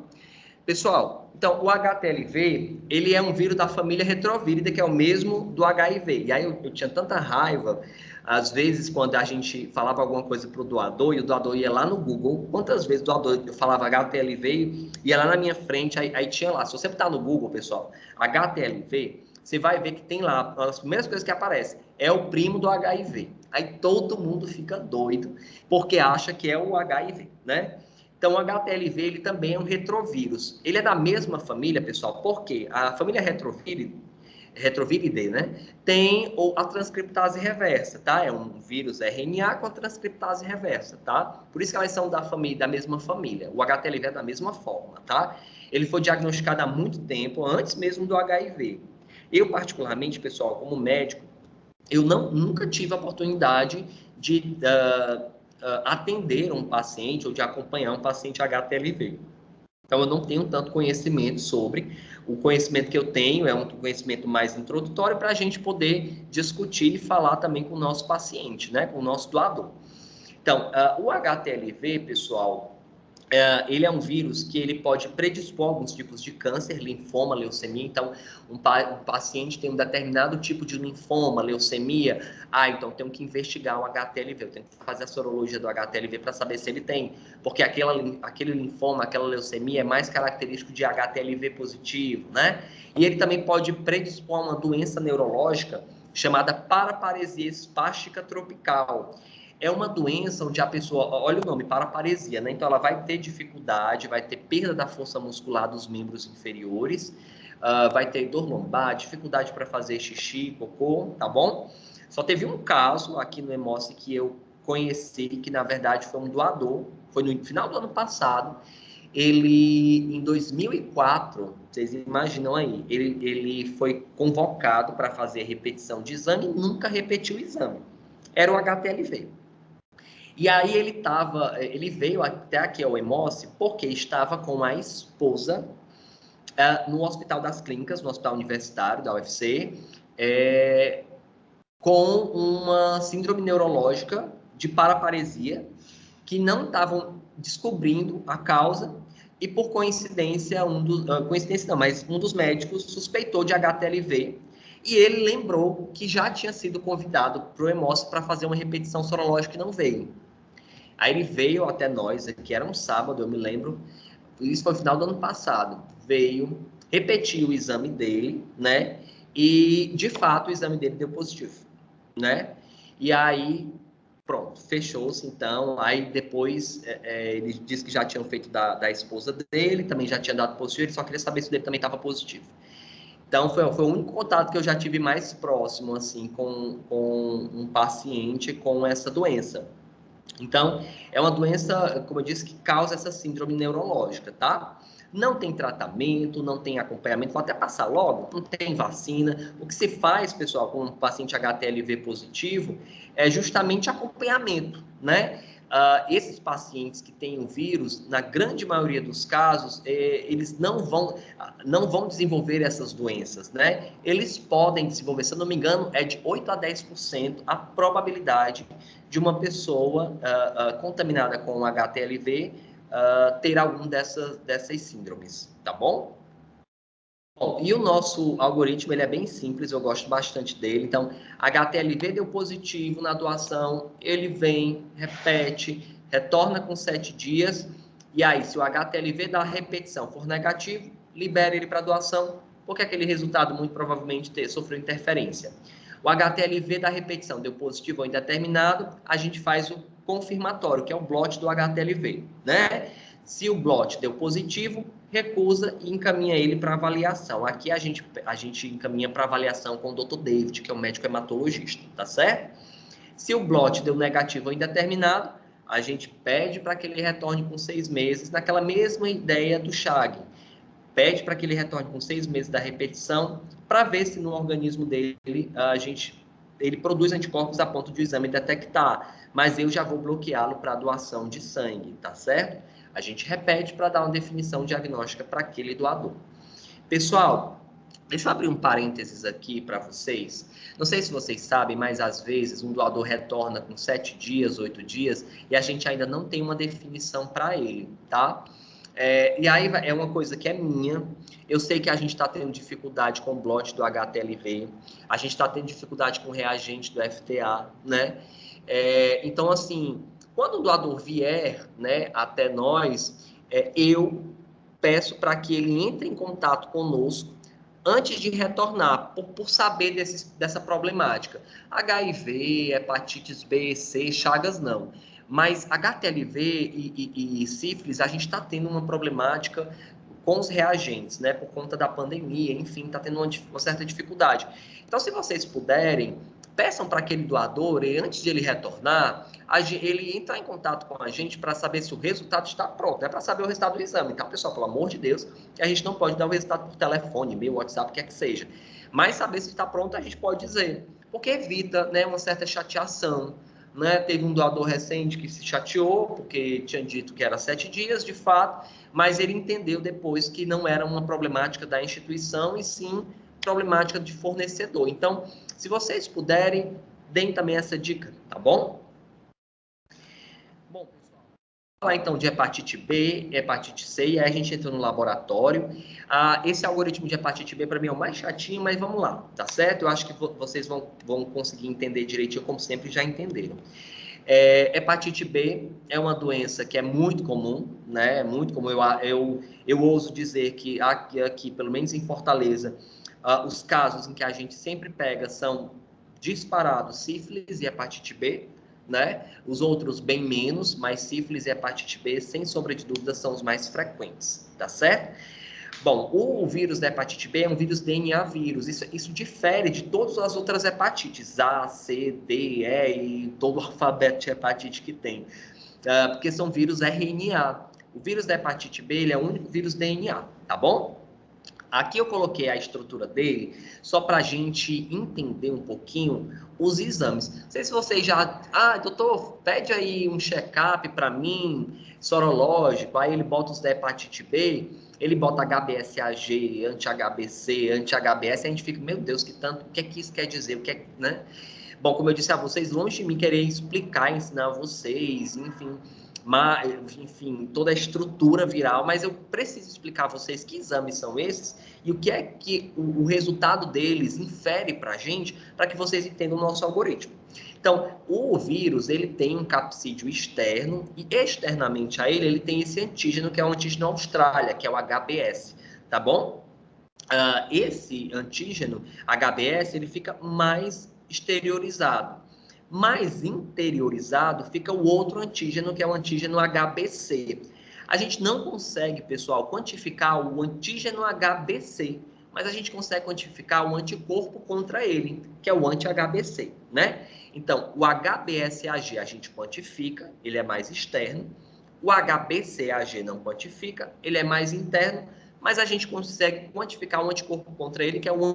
Pessoal, então o HTLV, ele é um vírus da família retrovírida, que é o mesmo do HIV. E aí eu tinha tanta raiva, às vezes, quando a gente falava alguma coisa para o doador, e o doador ia lá no Google, quantas vezes o doador eu falava HTLV, ia lá na minha frente, aí tinha lá, se você botar no Google, pessoal, HTLV, você vai ver que tem lá, uma das primeiras coisas que aparece, é o primo do HIV. Aí todo mundo fica doido, porque acha que é o HIV, né? Então, o HTLV ele também é um retrovírus. Ele é da mesma família, pessoal, porque a família retroviridae, né, tem a transcriptase reversa, tá? É um vírus RNA com a transcriptase reversa, tá? Por isso que elas são da mesma família. O HTLV é da mesma forma, tá? Ele foi diagnosticado há muito tempo, antes mesmo do HIV. Eu, particularmente, pessoal, como médico, eu nunca tive a oportunidade de atender um paciente ou de acompanhar um paciente HTLV. Então, eu não tenho tanto conhecimento sobre. O conhecimento que eu tenho é um conhecimento mais introdutório para a gente poder discutir e falar também com o nosso paciente, né, com o nosso doador. Então, o HTLV, pessoal, ele é um vírus que ele pode predispor alguns tipos de câncer, linfoma, leucemia. Então, um paciente tem um determinado tipo de linfoma, leucemia, então eu tenho que investigar o HTLV, eu tenho que fazer a sorologia do HTLV para saber se ele tem, porque aquele linfoma, aquela leucemia é mais característico de HTLV positivo, né? E ele também pode predispor a uma doença neurológica chamada paraparesia espástica tropical. É uma doença onde a pessoa, olha o nome, paraparesia, né? Então ela vai ter dificuldade, vai ter perda da força muscular dos membros inferiores, vai ter dor lombar, dificuldade para fazer xixi, cocô, tá bom? Só teve um caso aqui no Hemoce que eu conheci que, na verdade, foi um doador, foi no final do ano passado. Ele, em 2004, vocês imaginam aí, ele foi convocado para fazer repetição de exame e nunca repetiu o exame. Era o HTLV. E aí ele veio até aqui ao Hemócio porque estava com a esposa no Hospital das Clínicas, no Hospital Universitário da UFC, com uma síndrome neurológica de paraparesia, que não estavam descobrindo a causa, e por coincidência, um dos médicos suspeitou de HTLV, e ele lembrou que já tinha sido convidado para o Hemócio para fazer uma repetição sorológica e não veio. Aí ele veio até nós, que era um sábado, eu me lembro, isso foi no final do ano passado, veio, repetiu o exame dele, né, e de fato o exame dele deu positivo, né, e aí pronto, fechou-se então. Aí depois ele disse que já tinham feito da esposa dele, também já tinha dado positivo, ele só queria saber se o dele também estava positivo. Então foi o único contato que eu já tive mais próximo assim com um paciente com essa doença. Então é uma doença, como eu disse, que causa essa síndrome neurológica, tá? Não tem tratamento, não tem acompanhamento, vou até passar logo, não tem vacina. O que se faz, pessoal, com um paciente HTLV positivo é justamente acompanhamento, né? Esses pacientes que têm o vírus, na grande maioria dos casos, eles não vão desenvolver essas doenças, né? Eles podem desenvolver, se eu não me engano, é de 8 a 10% a probabilidade de uma pessoa contaminada com HTLV ter algum dessas síndromes, tá bom? Bom, e o nosso algoritmo, ele é bem simples, eu gosto bastante dele. Então, HTLV deu positivo na doação, ele vem, repete, retorna com 7 dias, e aí, se o HTLV da repetição for negativo, libera ele para doação, porque aquele resultado muito provavelmente sofreu interferência. O HTLV da repetição deu positivo ou indeterminado, a gente faz o confirmatório, que é o blot do HTLV, né? Se o blot deu positivo, recusa e encaminha ele para avaliação. Aqui a gente encaminha para avaliação com o Dr. David, que é um médico hematologista, tá certo? Se o blot deu negativo ou indeterminado, a gente pede para que ele retorne com 6 meses, naquela mesma ideia do Chag. Pede para que ele retorne com 6 meses da repetição, para ver se no organismo dele ele produz anticorpos a ponto de o exame detectar. Mas eu já vou bloqueá-lo para doação de sangue, tá certo? A gente repete para dar uma definição diagnóstica para aquele doador. Pessoal, deixa eu abrir um parênteses aqui para vocês. Não sei se vocês sabem, mas às vezes um doador retorna com 7 dias, 8 dias, e a gente ainda não tem uma definição para ele, tá? E aí é uma coisa que é minha. Eu sei que a gente está tendo dificuldade com o blot do HTLV, a gente está tendo dificuldade com o reagente do FTA, né? Então, assim, quando o doador vier, né, até nós, eu peço para que ele entre em contato conosco antes de retornar, por saber dessa problemática. HIV, hepatites B, C, Chagas não. Mas HTLV e sífilis, a gente está tendo uma problemática com os reagentes, né? Por conta da pandemia, enfim, está tendo uma certa dificuldade. Então, se vocês puderem, peçam para aquele doador, e antes de ele retornar, ele entrar em contato com a gente para saber se o resultado está pronto, né? Para saber o resultado do exame. Então, pessoal, pelo amor de Deus, a gente não pode dar o resultado por telefone, e-mail, WhatsApp, o que é que seja. Mas saber se está pronto, a gente pode dizer. Porque evita, né, uma certa chateação. Né? Teve um doador recente que se chateou, porque tinha dito que era 7 dias, de fato, mas ele entendeu depois que não era uma problemática da instituição, e sim problemática de fornecedor. Então, se vocês puderem, deem também essa dica, tá bom? Bom, pessoal, vamos falar então de hepatite B, hepatite C, e aí a gente entra no laboratório. Esse algoritmo de hepatite B, para mim, é o mais chatinho, mas vamos lá, tá certo? Eu acho que vocês vão conseguir entender direitinho, como sempre já entenderam. Hepatite B é uma doença que é muito comum, né? Muito comum. Eu ouso dizer que aqui, pelo menos em Fortaleza, os casos em que a gente sempre pega são disparados sífilis e hepatite B, né? Os outros bem menos, mas sífilis e hepatite B, sem sombra de dúvida, são os mais frequentes, tá certo? Bom, o vírus da hepatite B é um vírus DNA vírus. Isso difere de todas as outras hepatites, A, C, D, E e todo o alfabeto de hepatite que tem. Porque são vírus RNA. O vírus da hepatite B ele é o único vírus DNA, tá bom? Aqui eu coloquei a estrutura dele só para a gente entender um pouquinho os exames. Não sei se vocês já... doutor, pede aí um check-up para mim, sorológico. Aí ele bota os da hepatite B, ele bota HBsAg, anti-HBC, anti-HBS, a gente fica, meu Deus, que tanto, o que é que isso quer dizer? O que é, né? Bom, como eu disse a vocês, longe de mim querer explicar, ensinar a vocês, enfim, toda a estrutura viral, mas eu preciso explicar a vocês que exames são esses e o que é que o resultado deles infere para a gente, para que vocês entendam o nosso algoritmo. Então, o vírus, ele tem um capsídeo externo e externamente a ele tem esse antígeno, que é o antígeno Austrália, que é o HBS, tá bom? Esse antígeno HBS, ele fica mais exteriorizado. Mais interiorizado fica o outro antígeno, que é o antígeno HBC. A gente não consegue, pessoal, quantificar o antígeno HBC, mas a gente consegue quantificar o anticorpo contra ele, que é o anti-HBC, né? Então, o HBsAg a gente quantifica, ele é mais externo. O HBcAg não quantifica, ele é mais interno, mas a gente consegue quantificar o anticorpo contra ele, que é o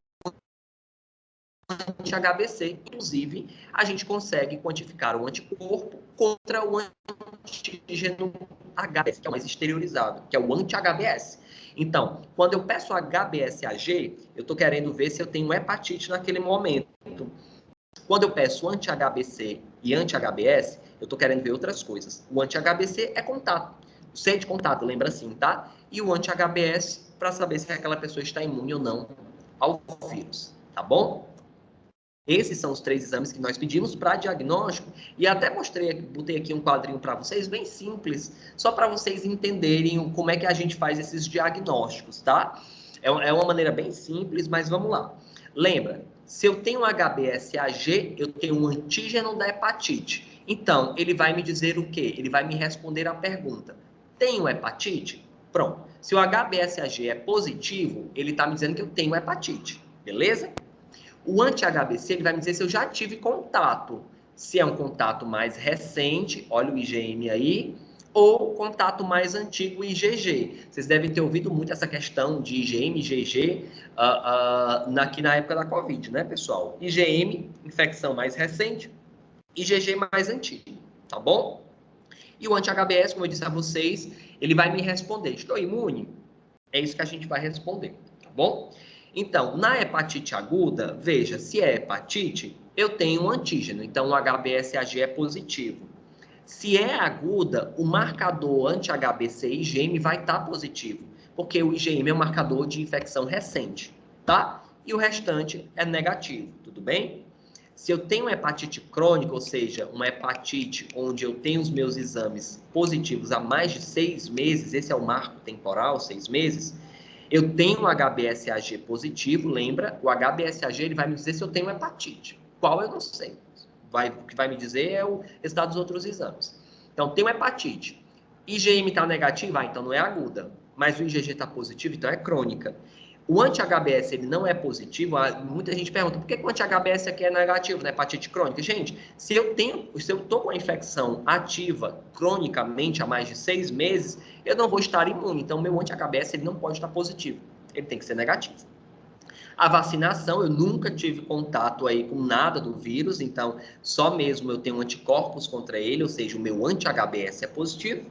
anti-HBC. Inclusive, a gente consegue quantificar o anticorpo contra o antígeno HBS, que é o mais exteriorizado, que é o anti-HBS. Então, quando eu peço HBsAg, eu estou querendo ver se eu tenho hepatite naquele momento. Quando eu peço anti-HBC e anti-HBS, eu estou querendo ver outras coisas. O anti-HBC é contato. O C é de contato, lembra assim, tá? E o anti-HBS para saber se aquela pessoa está imune ou não ao vírus, tá bom? Esses são os 3 exames que nós pedimos para diagnóstico e até botei aqui um quadrinho para vocês, bem simples, só para vocês entenderem como é que a gente faz esses diagnósticos, tá? É uma maneira bem simples, mas vamos lá. Lembra, se eu tenho HBsAg, eu tenho um antígeno da hepatite. Então, ele vai me dizer o quê? Ele vai me responder a pergunta: tenho hepatite? Pronto. Se o HBsAg é positivo, ele está me dizendo que eu tenho hepatite, beleza? O anti-HBC ele vai me dizer se eu já tive contato. Se é um contato mais recente, olha o IgM aí, ou contato mais antigo, IgG. Vocês devem ter ouvido muito essa questão de IgM, IgG, aqui na época da Covid, né, pessoal? IgM, infecção mais recente, IgG mais antigo, tá bom? E o anti-HBS, como eu disse a vocês, ele vai me responder, estou imune? É isso que a gente vai responder, tá bom? Então, na hepatite aguda, veja, se é hepatite, eu tenho um antígeno, então o HBsAg é positivo. Se é aguda, o marcador anti-HBC e IgM vai estar positivo, porque o IgM é um marcador de infecção recente, tá? E o restante é negativo, tudo bem? Se eu tenho hepatite crônica, ou seja, uma hepatite onde eu tenho os meus exames positivos há mais de 6 meses, esse é o marco temporal, 6 meses, eu tenho um HBsAg positivo, lembra? O HBsAg ele vai me dizer se eu tenho hepatite. Qual eu não sei. O que vai me dizer é o resultado dos outros exames. Então, tenho hepatite. IgM está negativo? Então não é aguda. Mas o IgG está positivo, então é crônica. O anti-HBS ele não é positivo. Muita gente pergunta, por que o anti-HBS aqui é negativo na hepatite crônica? Gente, se eu estou com a infecção ativa cronicamente há mais de 6 meses, eu não vou estar imune. Então, meu anti-HBS ele não pode estar positivo. Ele tem que ser negativo. A vacinação, eu nunca tive contato aí com nada do vírus, então só mesmo eu tenho anticorpos contra ele, ou seja, o meu anti-HBS é positivo.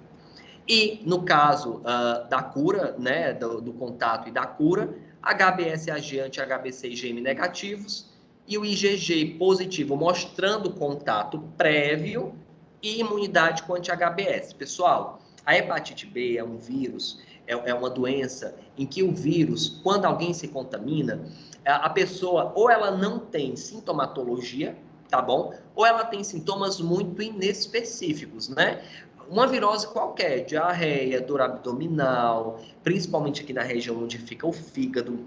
E no caso da cura, né, do contato e da cura, HBsAg, anti-HBC e IgM negativos, e o IgG positivo, mostrando contato prévio e imunidade com anti-HBS. Pessoal, a hepatite B é um vírus, é uma doença em que o vírus, quando alguém se contamina, a pessoa ou ela não tem sintomatologia, tá bom? Ou ela tem sintomas muito inespecíficos, né? Uma virose qualquer, diarreia, dor abdominal, principalmente aqui na região onde fica o fígado,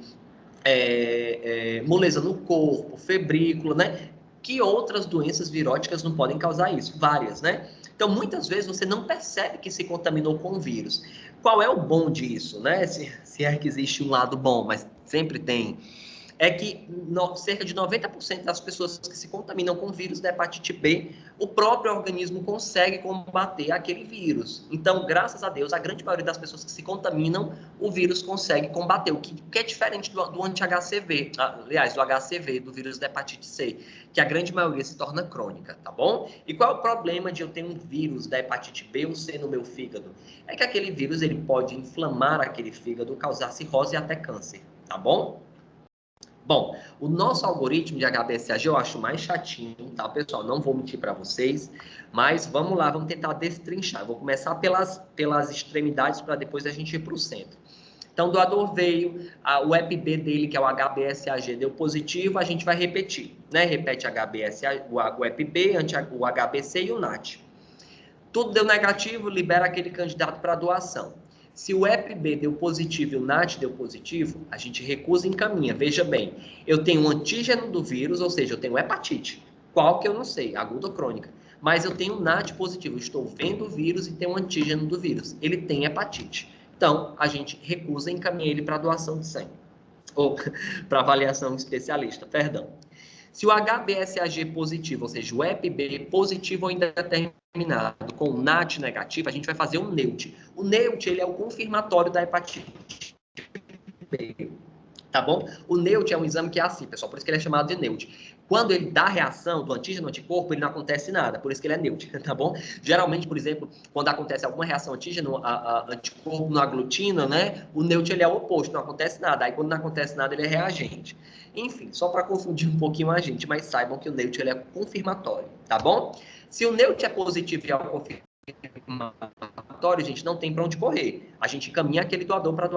moleza no corpo, febrícula, né? Que outras doenças viróticas não podem causar isso? Várias, né? Então, muitas vezes você não percebe que se contaminou com o vírus. Qual é o bom disso, né? Se é que existe um lado bom, mas sempre tem. É que cerca de 90% das pessoas que se contaminam com o vírus da hepatite B, o próprio organismo consegue combater aquele vírus. Então, graças a Deus, a grande maioria das pessoas que se contaminam, o vírus consegue combater, o que é diferente do anti-HCV, aliás, do HCV, do vírus da hepatite C, que a grande maioria se torna crônica, tá bom? E qual é o problema de eu ter um vírus da hepatite B ou C no meu fígado? É que aquele vírus ele pode inflamar aquele fígado, causar cirrose e até câncer, tá bom? Bom, o nosso algoritmo de HBsAg eu acho mais chatinho, tá, pessoal? Não vou mentir para vocês, mas vamos lá, vamos tentar destrinchar. Eu vou começar pelas extremidades para depois a gente ir para o centro. Então, o doador veio, o EPB dele, que é o HBsAg, deu positivo, a gente vai repetir, né? Repete HBsAg, o EPB, o HBC e o NAT. Tudo deu negativo, libera aquele candidato para doação. Se o EPB deu positivo e o NAT deu positivo, a gente recusa e encaminha. Veja bem, eu tenho um antígeno do vírus, ou seja, eu tenho hepatite. Qual que eu não sei, aguda ou crônica. Mas eu tenho um NAT positivo, eu estou vendo o vírus e tenho um antígeno do vírus. Ele tem hepatite. Então, a gente recusa e encaminha ele para doação de sangue. Ou para avaliação especialista, perdão. Se o HBsAg positivo, ou seja, o EPB positivo ou indeterminado, com o NAT negativo, a gente vai fazer um NEUT. O NEUT, ele é o confirmatório da hepatite B, tá bom? O NEUT é um exame que é assim, pessoal, por isso que ele é chamado de NEUT. Quando ele dá a reação do antígeno anticorpo, ele não acontece nada, por isso que ele é NEUT, tá bom? Geralmente, por exemplo, quando acontece alguma reação antígeno, anticorpo na aglutina, né? O NEUT, ele é o oposto, não acontece nada. Aí, quando não acontece nada, ele é reagente. Enfim, só para confundir um pouquinho a gente, mas saibam que o NEUT, ele é confirmatório, tá bom? Se o NEUT é positivo e é o confirmatório, gente, não tem para onde correr. A gente encaminha aquele doador para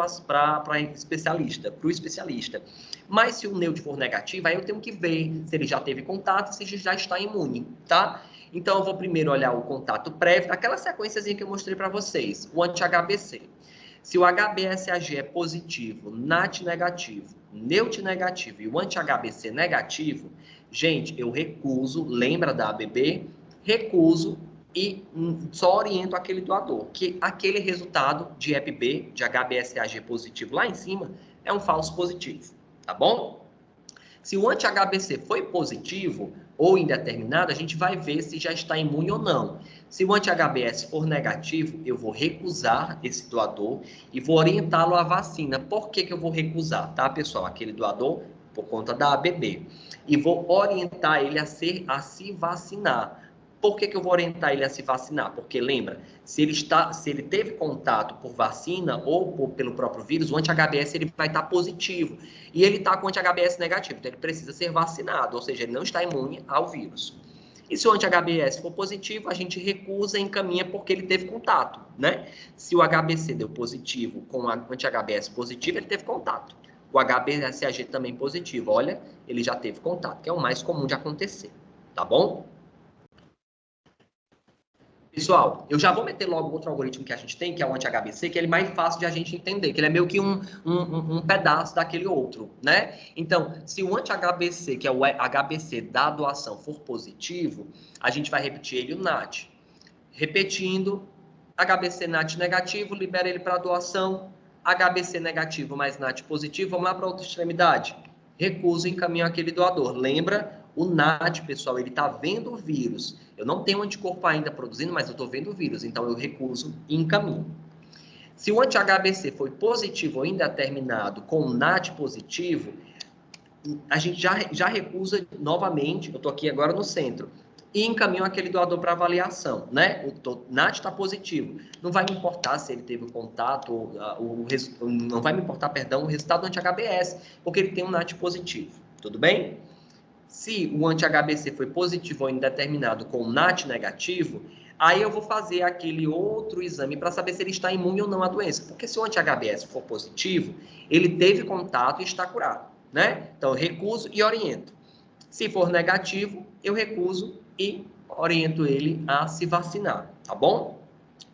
especialista, para o especialista. Mas se o NEUT for negativo, aí eu tenho que ver se ele já teve contato, se já está imune, tá? Então, eu vou primeiro olhar o contato prévio, aquela sequenciazinha que eu mostrei para vocês, o anti-HBC. Se o HBsAg é positivo, NAT negativo, NEUT negativo e o anti-HBC negativo, gente, eu recuso, lembra da ABB? Recuso e só oriento aquele doador, que aquele resultado de EPB, de HBsAg positivo lá em cima, é um falso positivo, tá bom? Se o anti-HBC foi positivo ou indeterminado, a gente vai ver se já está imune ou não. Se o anti-HBs for negativo, eu vou recusar esse doador e vou orientá-lo à vacina. Por que eu vou recusar, tá, pessoal? Aquele doador, por conta da ABB. E vou orientar ele a se vacinar. Por que eu vou orientar ele a se vacinar? Porque lembra, se ele teve contato por vacina ou pelo próprio vírus, o anti-HBs ele vai estar positivo. E ele está com anti-HBs negativo, então ele precisa ser vacinado, ou seja, ele não está imune ao vírus. E se o anti-HBs for positivo, a gente recusa e encaminha porque ele teve contato, né? Se o HBC deu positivo com o anti-HBs positivo, ele teve contato. O HBsAg também positivo, olha, ele já teve contato, que é o mais comum de acontecer, tá bom? Pessoal, eu já vou meter logo outro algoritmo que a gente tem, que é o anti-HBC, que ele é mais fácil de a gente entender, que ele é meio que um pedaço daquele outro, né? Então, se o anti-HBC, que é o HBC da doação, for positivo, a gente vai repetir ele o NAT. Repetindo, HBC NAT negativo, libera ele para doação, HBC negativo mais NAT positivo, vamos lá para outra extremidade. Recuso e encaminho aquele doador. Lembra? O NAT, pessoal, ele está vendo o vírus. Eu não tenho anticorpo ainda produzindo, mas eu estou vendo o vírus. Então, eu recuso e encaminho. Se o anti-HBC foi positivo ou indeterminado com o NAT positivo, a gente já recusa novamente, eu estou aqui agora no centro, e encaminho aquele doador para avaliação, né? O NAT está positivo. Não vai me importar se ele teve contato, não vai me importar, perdão, o resultado do anti-HBS, porque ele tem um NAT positivo. Tudo bem? Se o anti-HBC foi positivo ou indeterminado com NAT negativo, aí eu vou fazer aquele outro exame para saber se ele está imune ou não à doença. Porque se o anti-HBS for positivo, ele teve contato e está curado, né? Então, eu recuso e oriento. Se for negativo, eu recuso e oriento ele a se vacinar, tá bom?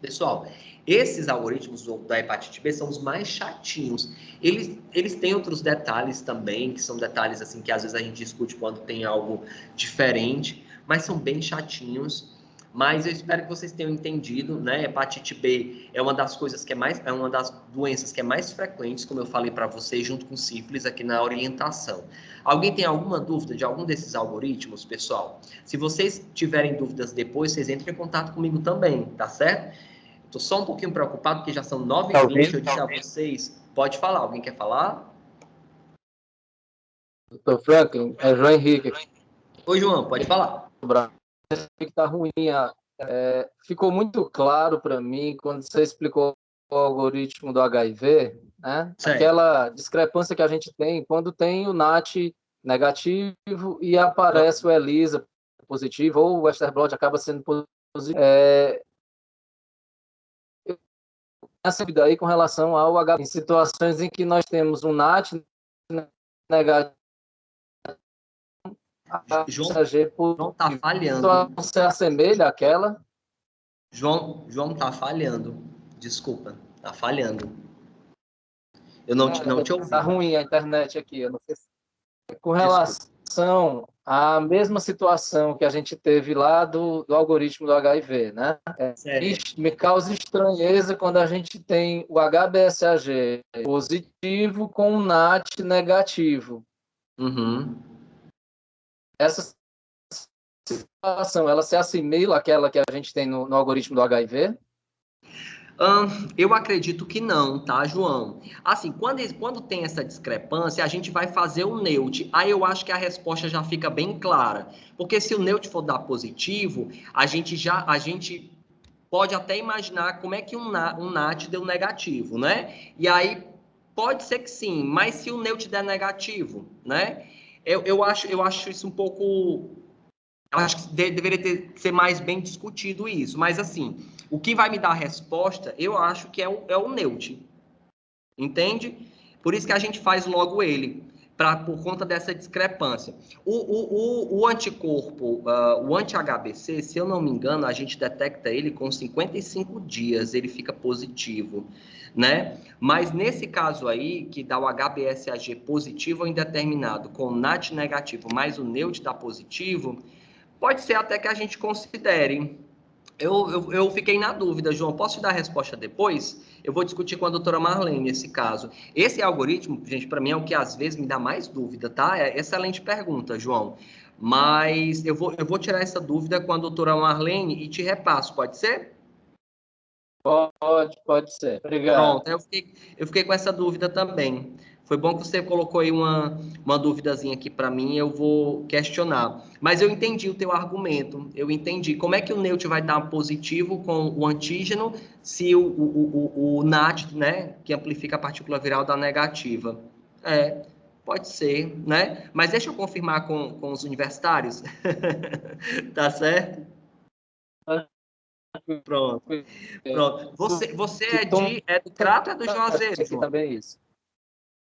Pessoal, Esses algoritmos da hepatite B são os mais chatinhos. Eles têm outros detalhes também, que são detalhes assim que às vezes a gente discute quando tem algo diferente, mas são bem chatinhos. Mas eu espero que vocês tenham entendido, né? Hepatite B é uma das coisas que é uma das doenças que é mais frequentes, como eu falei para vocês, junto com sífilis aqui na orientação. Alguém tem alguma dúvida de algum desses algoritmos, pessoal? Se vocês tiverem dúvidas depois, vocês entrem em contato comigo também, tá certo? Estou só um pouquinho preocupado, porque já são 9h20, eu disse a vocês. Pode falar, alguém quer falar? Doutor Franklin, é João Henrique. Oi, João, pode falar. Que está ruim. Ficou muito claro para mim quando você explicou o algoritmo do HIV, né? Aquela discrepância que a gente tem quando tem o NAT negativo e aparece o ELISA positivo, ou o Western blot acaba sendo positivo. Essa dúvida aí com relação ao HIV, em situações em que nós temos um NAT negativo, João tá falhando. Você assemelha àquela? João tá falhando. Desculpa, tá falhando. Eu não te ouvi. Tá ruim a internet aqui. Eu não sei se... Com relação à mesma situação que a gente teve lá do algoritmo do HIV, né? Me causa estranheza quando a gente tem o HBsAg positivo com o NAT negativo. Uhum. Essa situação, ela se assimila àquela que a gente tem no algoritmo do HIV? Eu acredito que não, tá, João? Assim, quando tem essa discrepância, a gente vai fazer o NEUT. Aí eu acho que a resposta já fica bem clara. Porque se o NEUT for dar positivo, a gente pode até imaginar como é que um NAT deu negativo, né? E aí pode ser que sim, mas se o NEUT der negativo, né? Eu acho isso um pouco... Eu acho que deveria ser mais bem discutido isso. Mas, assim, o que vai me dar a resposta, eu acho que é o NEUT. Entende? Por isso que a gente faz logo ele, por conta dessa discrepância. O anticorpo, o anti-HBC, se eu não me engano, a gente detecta ele com 55 dias, ele fica positivo, né? Mas nesse caso aí, que dá o HBsAg positivo ou indeterminado, com o NAT negativo, mais o NEUT dá positivo, pode ser até que a gente considere. Eu fiquei na dúvida, João. Posso te dar a resposta depois? Eu vou discutir com a doutora Marlene esse caso. Esse algoritmo, gente, para mim é o que às vezes me dá mais dúvida, tá? É excelente pergunta, João. Mas eu vou tirar essa dúvida com a doutora Marlene e te repasso, pode ser? Pode ser. Obrigado. Pronto, eu fiquei com essa dúvida também. Foi bom que você colocou aí uma duvidazinha aqui para mim, eu vou questionar. Mas eu entendi o teu argumento, eu entendi. Como é que o NEUT vai dar positivo com o antígeno se o NAT, né, que amplifica a partícula viral, dá negativa? Pode ser, né? Mas deixa eu confirmar com os universitários. Tá certo? Pronto. Você é do Crato ou é do Juazeiro, João? Também isso.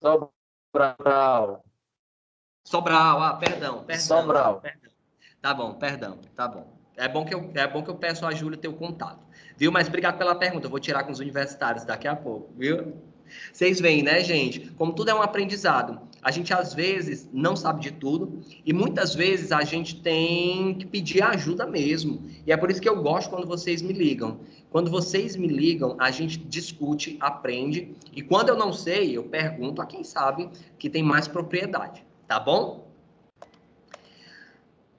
Sobral. Perdão. Sobral. Tá bom, perdão. Tá bom. É bom que eu peço a Júlia ter o contato. Viu? Mas obrigado pela pergunta. Eu vou tirar com os universitários daqui a pouco, viu? Vocês veem, né, gente? Como tudo é um aprendizado. A gente, às vezes, não sabe de tudo e muitas vezes a gente tem que pedir ajuda mesmo. E é por isso que eu gosto quando vocês me ligam. Quando vocês me ligam, a gente discute, aprende. E quando eu não sei, eu pergunto a quem sabe que tem mais propriedade. Tá bom?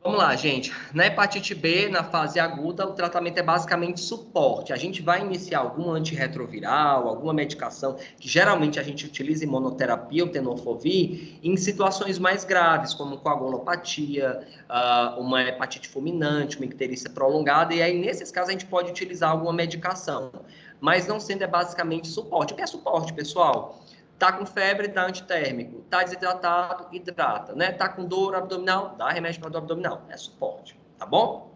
Vamos lá, gente. Na hepatite B, na fase aguda, o tratamento é basicamente suporte. A gente vai iniciar algum antirretroviral, alguma medicação que geralmente a gente utiliza em monoterapia, o tenofovir, em situações mais graves, como coagulopatia, uma hepatite fulminante, uma icterícia prolongada, e aí, nesses casos, a gente pode utilizar alguma medicação. Mas não sendo, é basicamente suporte. O que é suporte, pessoal? Tá com febre, dá antitérmico. Tá desidratado, hidrata, né? Tá com dor abdominal, dá remédio para dor abdominal. É suporte, tá bom?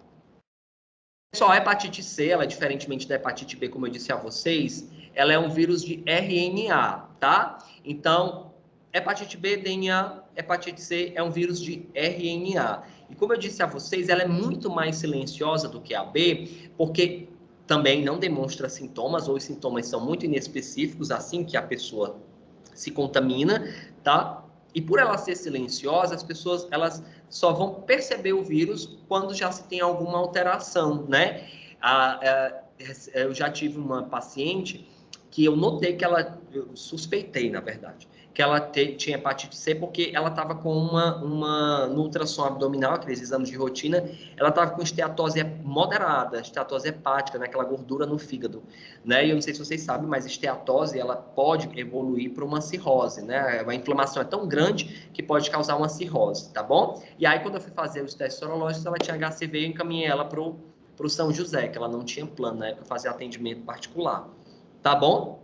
Pessoal, a hepatite C, ela, diferentemente da hepatite B, como eu disse a vocês, ela é um vírus de RNA, tá? Então, hepatite B, DNA, hepatite C é um vírus de RNA. E como eu disse a vocês, ela é muito mais silenciosa do que a B, porque também não demonstra sintomas, ou os sintomas são muito inespecíficos, assim que a pessoa se contamina, tá? E por ela ser silenciosa, as pessoas, elas só vão perceber o vírus quando já se tem alguma alteração, né? Eu já tive uma paciente que eu notei que eu suspeitei, na verdade, que ela tinha hepatite C porque ela estava com no ultrassom abdominal, aqueles exames de rotina, ela estava com esteatose moderada, esteatose hepática, né, aquela gordura no fígado, né? E eu não sei se vocês sabem, mas esteatose, ela pode evoluir para uma cirrose, né? A inflamação é tão grande que pode causar uma cirrose, tá bom? E aí, quando eu fui fazer os testes sorológicos, ela tinha HCV e eu encaminhei ela para o São José, que ela não tinha plano, né, para fazer atendimento particular. Tá bom?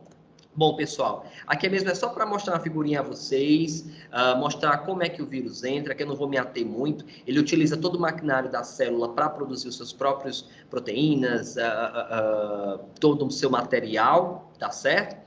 Bom, pessoal, aqui mesmo é só para mostrar uma figurinha a vocês, mostrar como é que o vírus entra, que eu não vou me ater muito. Ele utiliza todo o maquinário da célula para produzir os seus próprios proteínas, todo o seu material, tá certo?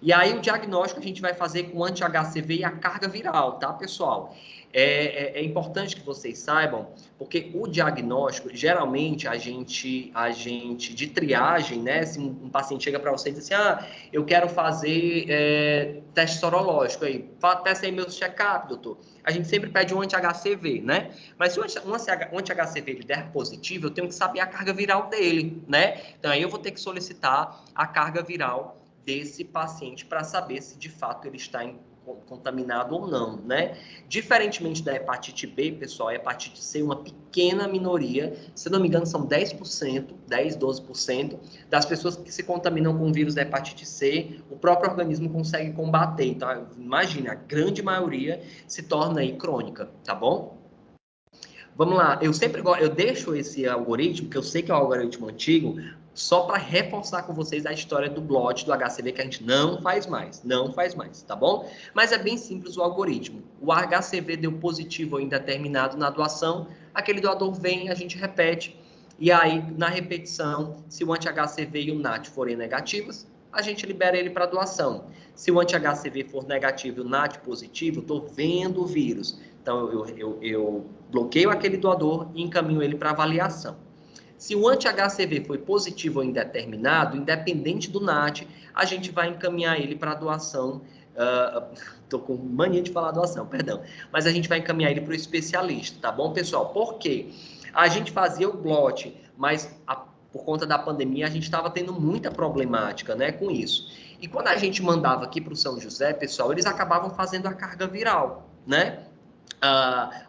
E aí o diagnóstico a gente vai fazer com anti-HCV e a carga viral, tá, pessoal? É importante que vocês saibam, porque o diagnóstico, geralmente, a gente de triagem, né? Se um paciente chega para você e diz assim, eu quero fazer teste sorológico aí, testa aí meu check-up, doutor. A gente sempre pede um anti-HCV, né? Mas se o anti-HCV ele der positivo, eu tenho que saber a carga viral dele, né? Então, aí eu vou ter que solicitar a carga viral desse paciente para saber se de fato ele está contaminado ou não, né? Diferentemente da hepatite B, pessoal, a hepatite C é uma pequena minoria, se não me engano são 10%, 12% das pessoas que se contaminam com o vírus da hepatite C, o próprio organismo consegue combater. Então, imagina, a grande maioria se torna aí crônica, tá bom? Vamos lá, eu deixo esse algoritmo, que eu sei que é um algoritmo antigo, só para reforçar com vocês a história do blot, do HCV, que a gente não faz mais, tá bom? Mas é bem simples o algoritmo. O HCV deu positivo ou indeterminado na doação, aquele doador vem, a gente repete, e aí, na repetição, se o anti-HCV e o NAT forem negativos, a gente libera ele para doação. Se o anti-HCV for negativo e o NAT positivo, eu estou vendo o vírus. Então, eu bloqueio aquele doador e encaminho ele para avaliação. Se o anti-HCV foi positivo ou indeterminado, independente do NAT, a gente vai encaminhar ele para doação. Estou com mania de falar doação, perdão. Mas a gente vai encaminhar ele para o especialista, tá bom, pessoal? Por quê? A gente fazia o blot, mas por conta da pandemia a gente estava tendo muita problemática, né, com isso. E quando a gente mandava aqui para o São José, pessoal, eles acabavam fazendo a carga viral, né?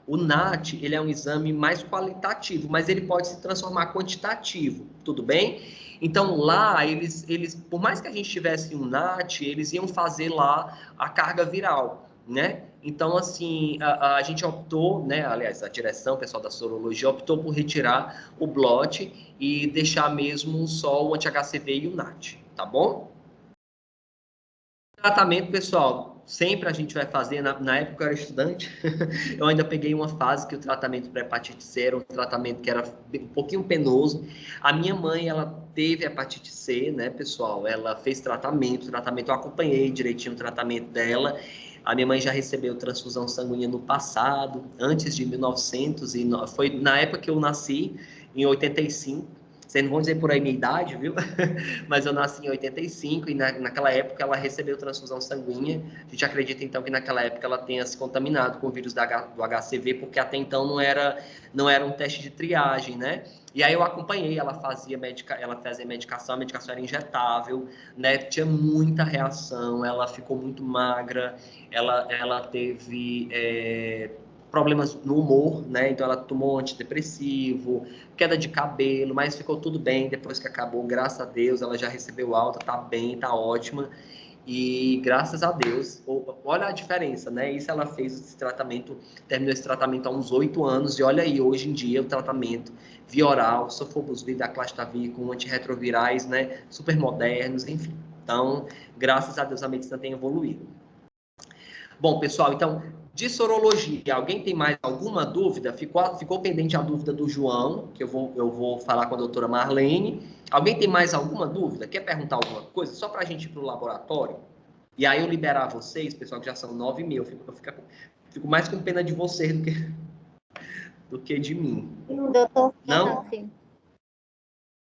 O NAT, ele é um exame mais qualitativo, mas ele pode se transformar quantitativo, tudo bem? Então, lá, eles por mais que a gente tivesse um NAT, eles iam fazer lá a carga viral, né? Então, assim, a gente optou, né? Aliás, a direção, o pessoal da sorologia, optou por retirar o blot e deixar mesmo só o anti-HCV e o NAT, tá bom? Tratamento, pessoal, sempre a gente vai fazer, na época que eu era estudante, eu ainda peguei uma fase que o tratamento para hepatite C era um tratamento que era um pouquinho penoso. A minha mãe, ela teve hepatite C, né, pessoal? Ela fez tratamento eu acompanhei direitinho o tratamento dela. A minha mãe já recebeu transfusão sanguínea no passado, antes de 1900, e foi na época que eu nasci, em 85. Vocês não vão dizer por aí minha idade, viu? Mas eu nasci em 85 e naquela época ela recebeu transfusão sanguínea. A gente acredita, então, que naquela época ela tenha se contaminado com o vírus do HCV, porque até então não era um teste de triagem, né? E aí eu acompanhei, ela fazia medicação, a medicação era injetável, né? Tinha muita reação, ela ficou muito magra, ela teve problemas no humor, né? Então ela tomou antidepressivo, queda de cabelo, mas ficou tudo bem depois que acabou, graças a Deus, ela já recebeu alta, tá bem, tá ótima. E graças a Deus, olha a diferença, né? Isso ela fez esse tratamento, terminou esse tratamento há uns 8 anos, e olha aí, hoje em dia, o tratamento via oral, sofosbuvir, daclastravir, com antirretrovirais, né? Super modernos, enfim. Então, graças a Deus, a medicina tem evoluído. Bom, pessoal, então, de sorologia, alguém tem mais alguma dúvida? Ficou pendente a dúvida do João, que eu vou falar com a doutora Marlene. Alguém tem mais alguma dúvida? Quer perguntar alguma coisa? Só para a gente ir para o laboratório? E aí eu liberar vocês, pessoal, que já são 9h30. Eu fico mais com pena de vocês do que de mim. Doutor, não? Sim.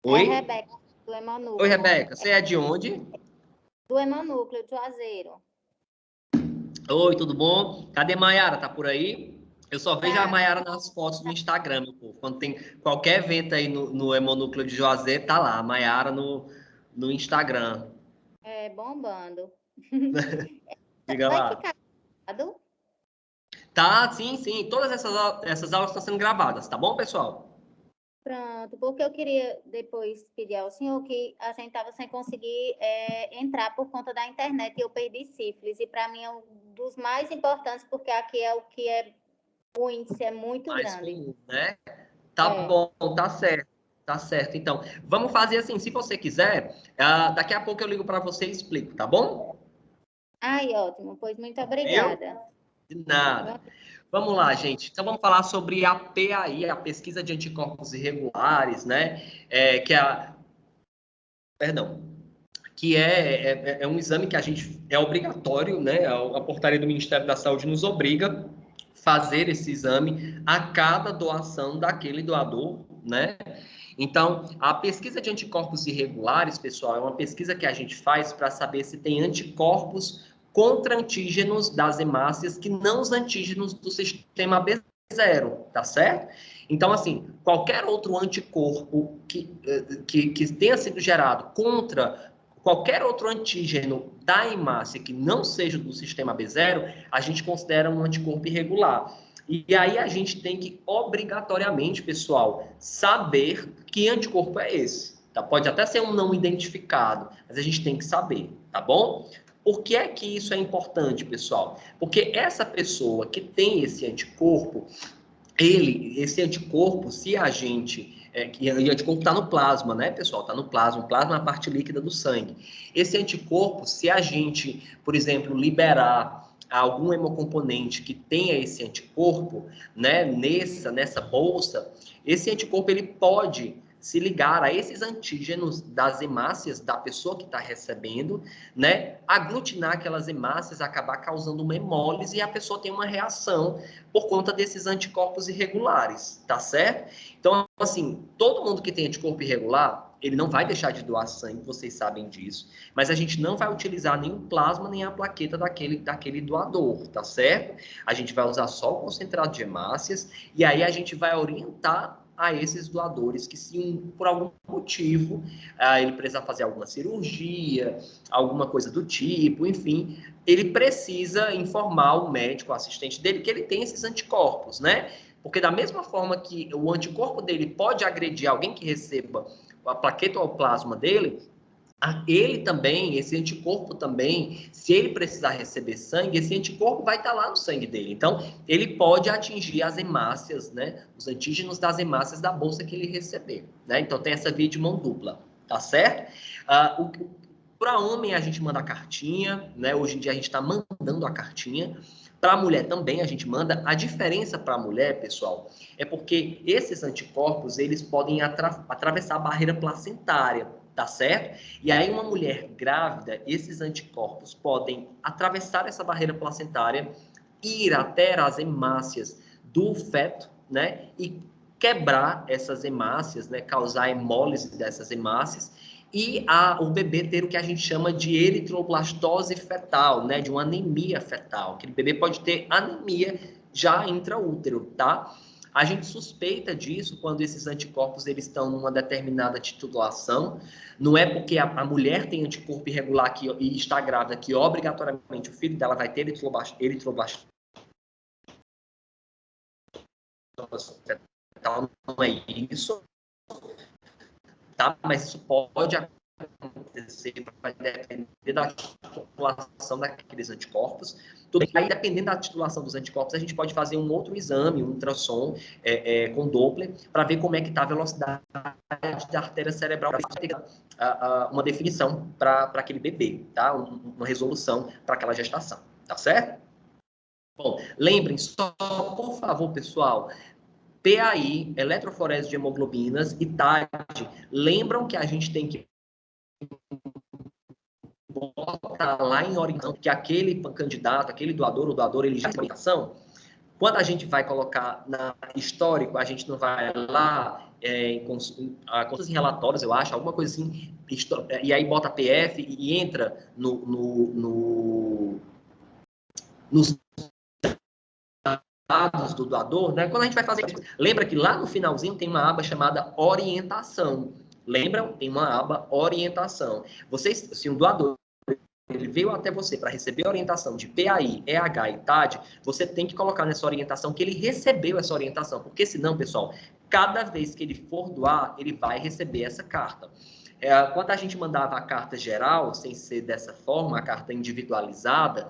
Oi? É Rebeca, do do Hemonúcleo. Oi, Rebeca, você é de onde? Do Hemonúcleo, de Juazeiro. Oi, tudo bom? Cadê Maiara? Tá por aí? Eu só vejo a Tá. Maiara nas fotos do Instagram, meu povo. Quando tem qualquer evento aí no Hemonúcleo de Juazeiro, tá lá, a Maiara no Instagram. É, bombando. Diga Vai lá. ficar gravado? Tá, sim, sim. Todas essas aulas estão sendo gravadas, tá bom, pessoal? Pronto, porque eu queria depois pedir ao senhor que a gente estava sem conseguir entrar por conta da internet e eu perdi sífilis. E para mim é um dos mais importantes, porque aqui é o que o índice é muito Mais grande. comum, né? Tá bom, tá certo. Tá certo. Então, vamos fazer assim, se você quiser, daqui a pouco eu ligo para você e explico, tá bom? Ai, ótimo. Pois muito Eu? obrigada. De nada. Vamos lá, gente. Então, vamos falar sobre a PAI, a pesquisa de anticorpos irregulares, né? Perdão. Que é um exame que a gente é obrigatório, né? A portaria do Ministério da Saúde nos obriga a fazer esse exame a cada doação daquele doador, né? Então, a pesquisa de anticorpos irregulares, pessoal, é uma pesquisa que a gente faz para saber se tem anticorpos contra antígenos das hemácias que não os antígenos do sistema B0, tá certo? Então, assim, qualquer outro anticorpo que tenha sido gerado contra qualquer outro antígeno da hemácia que não seja do sistema B0, a gente considera um anticorpo irregular. E aí a gente tem que, obrigatoriamente, pessoal, saber que anticorpo é esse. Tá? Pode até ser um não identificado, mas a gente tem que saber, tá bom? Por que é que isso é importante, pessoal? Porque essa pessoa que tem esse anticorpo, esse anticorpo, se a gente... e o anticorpo está no plasma, né, pessoal? Está no plasma. O plasma é a parte líquida do sangue. Esse anticorpo, se a gente, por exemplo, liberar algum hemocomponente que tenha esse anticorpo, né, nessa bolsa, esse anticorpo ele pode se ligar a esses antígenos das hemácias da pessoa que está recebendo, né, aglutinar aquelas hemácias, acabar causando uma hemólise e a pessoa tem uma reação por conta desses anticorpos irregulares, tá certo? Então, assim, todo mundo que tem anticorpo irregular, ele não vai deixar de doar sangue, vocês sabem disso, mas a gente não vai utilizar nem o plasma, nem a plaqueta daquele doador, tá certo? A gente vai usar só o concentrado de hemácias, e aí a gente vai orientar a esses doadores que, se por algum motivo ele precisar fazer alguma cirurgia, alguma coisa do tipo, enfim, ele precisa informar o médico, o assistente dele, que ele tem esses anticorpos, né? Porque da mesma forma que o anticorpo dele pode agredir alguém que receba a plaqueta ou o plasma dele, ele também, esse anticorpo também, se ele precisar receber sangue, esse anticorpo vai estar lá no sangue dele. Então, ele pode atingir as hemácias, né? Os antígenos das hemácias da bolsa que ele receber, né? Então, tem essa via de mão dupla, tá certo? Para homem, a gente manda a cartinha, né? Hoje em dia, a gente está mandando a cartinha. Para a mulher também, a gente manda. A diferença para a mulher, pessoal, é porque esses anticorpos, eles podem atravessar a barreira placentária, tá certo? E aí, uma mulher grávida, esses anticorpos podem atravessar essa barreira placentária, ir até as hemácias do feto, né? E quebrar essas hemácias, né? Causar hemólise dessas hemácias e o bebê ter o que a gente chama de eritroblastose fetal, né? De uma anemia fetal. Aquele bebê pode ter anemia já intraútero, tá? A gente suspeita disso quando esses anticorpos eles estão numa determinada titulação. Não é porque a mulher tem anticorpo irregular e está grávida que obrigatoriamente o filho dela vai ter eritroblastose fetal. Não é isso, tá? Mas isso pode acontecer, vai depender da titulação daqueles anticorpos. Aí, dependendo da titulação dos anticorpos, a gente pode fazer um outro exame, um ultrassom com Doppler, para ver como é que está a velocidade da artéria cerebral, para ter uma definição para aquele bebê, tá? Uma resolução para aquela gestação, tá certo? Bom, lembrem só, por favor, pessoal, PAI, eletroforese de hemoglobinas e TAD, lembram que a gente tem que botar lá em orientação que aquele candidato, aquele doador ou doador, ele já tem orientação. Quando a gente vai colocar na histórico, a gente não vai lá em consultas e relatórios, eu acho, alguma coisa assim, e aí bota PF e entra nos dados do doador, né? Quando a gente vai fazer isso, lembra que lá no finalzinho tem uma aba chamada orientação. Lembram? Tem uma aba orientação. Vocês, se um doador ele veio até você para receber orientação de PAI, EH e TAD, você tem que colocar nessa orientação que ele recebeu essa orientação, porque senão, pessoal, cada vez que ele for doar, ele vai receber essa carta. Quando a gente mandava a carta geral, sem ser dessa forma, a carta individualizada,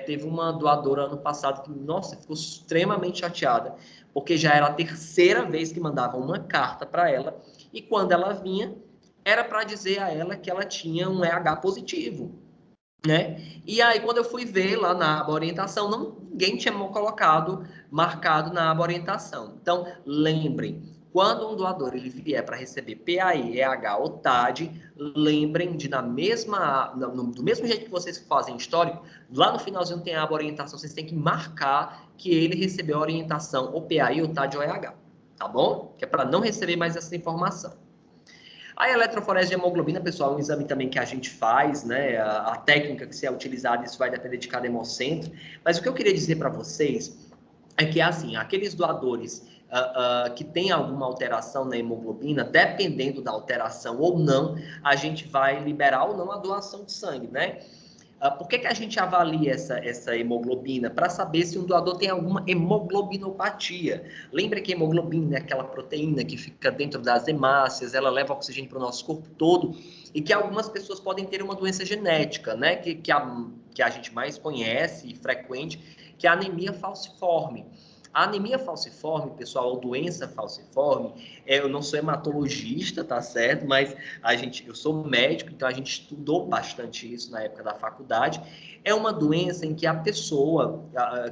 teve uma doadora ano passado que, nossa, ficou extremamente chateada, porque já era a terceira vez que mandava uma carta para ela, e quando ela vinha, era para dizer a ela que ela tinha um EH positivo, né? E aí, quando eu fui ver lá na aba orientação, ninguém tinha marcado na aba orientação. Então, lembrem, quando um doador ele vier para receber PAI, EH ou TAD, lembrem de do mesmo jeito que vocês fazem histórico, lá no finalzinho tem a aba orientação, vocês têm que marcar que ele recebeu a orientação ou PAI, ou TAD ou EH, tá bom? Que é para não receber mais essa informação. A eletroforese de hemoglobina, pessoal, é um exame também que a gente faz, né? A técnica que se é utilizada, isso vai depender de cada hemocentro. Mas o que eu queria dizer para vocês é que, assim, aqueles doadores que têm alguma alteração na hemoglobina, dependendo da alteração ou não, a gente vai liberar ou não a doação de sangue, né? Por que a gente avalia essa hemoglobina? Para saber se um doador tem alguma hemoglobinopatia. Lembra que a hemoglobina é aquela proteína que fica dentro das hemácias, ela leva oxigênio para o nosso corpo todo, e que algumas pessoas podem ter uma doença genética, né? Que a gente mais conhece e frequente, que é a anemia falciforme. A anemia falciforme, pessoal, ou doença falciforme, eu não sou hematologista, tá certo? Mas eu sou médico, então a gente estudou bastante isso na época da faculdade. É uma doença em que a pessoa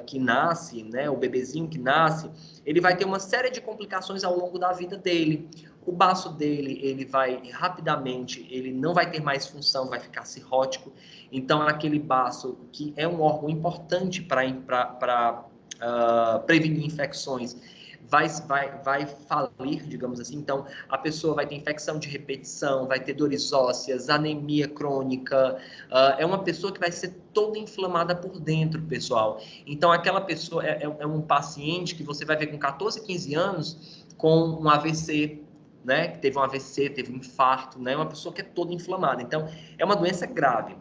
que nasce, né, o bebezinho que nasce, ele vai ter uma série de complicações ao longo da vida dele. O baço dele, ele vai rapidamente, ele não vai ter mais função, vai ficar cirrótico. Então, aquele baço, que é um órgão importante para prevenir infecções, vai falir, digamos assim. Então, a pessoa vai ter infecção de repetição, vai ter dores ósseas, anemia crônica, é uma pessoa que vai ser toda inflamada por dentro, pessoal. Então, aquela pessoa é um paciente que você vai ver com 14, 15 anos com um AVC, né? Que teve um AVC, teve um infarto, né? Uma pessoa que é toda inflamada. Então, é uma doença grave.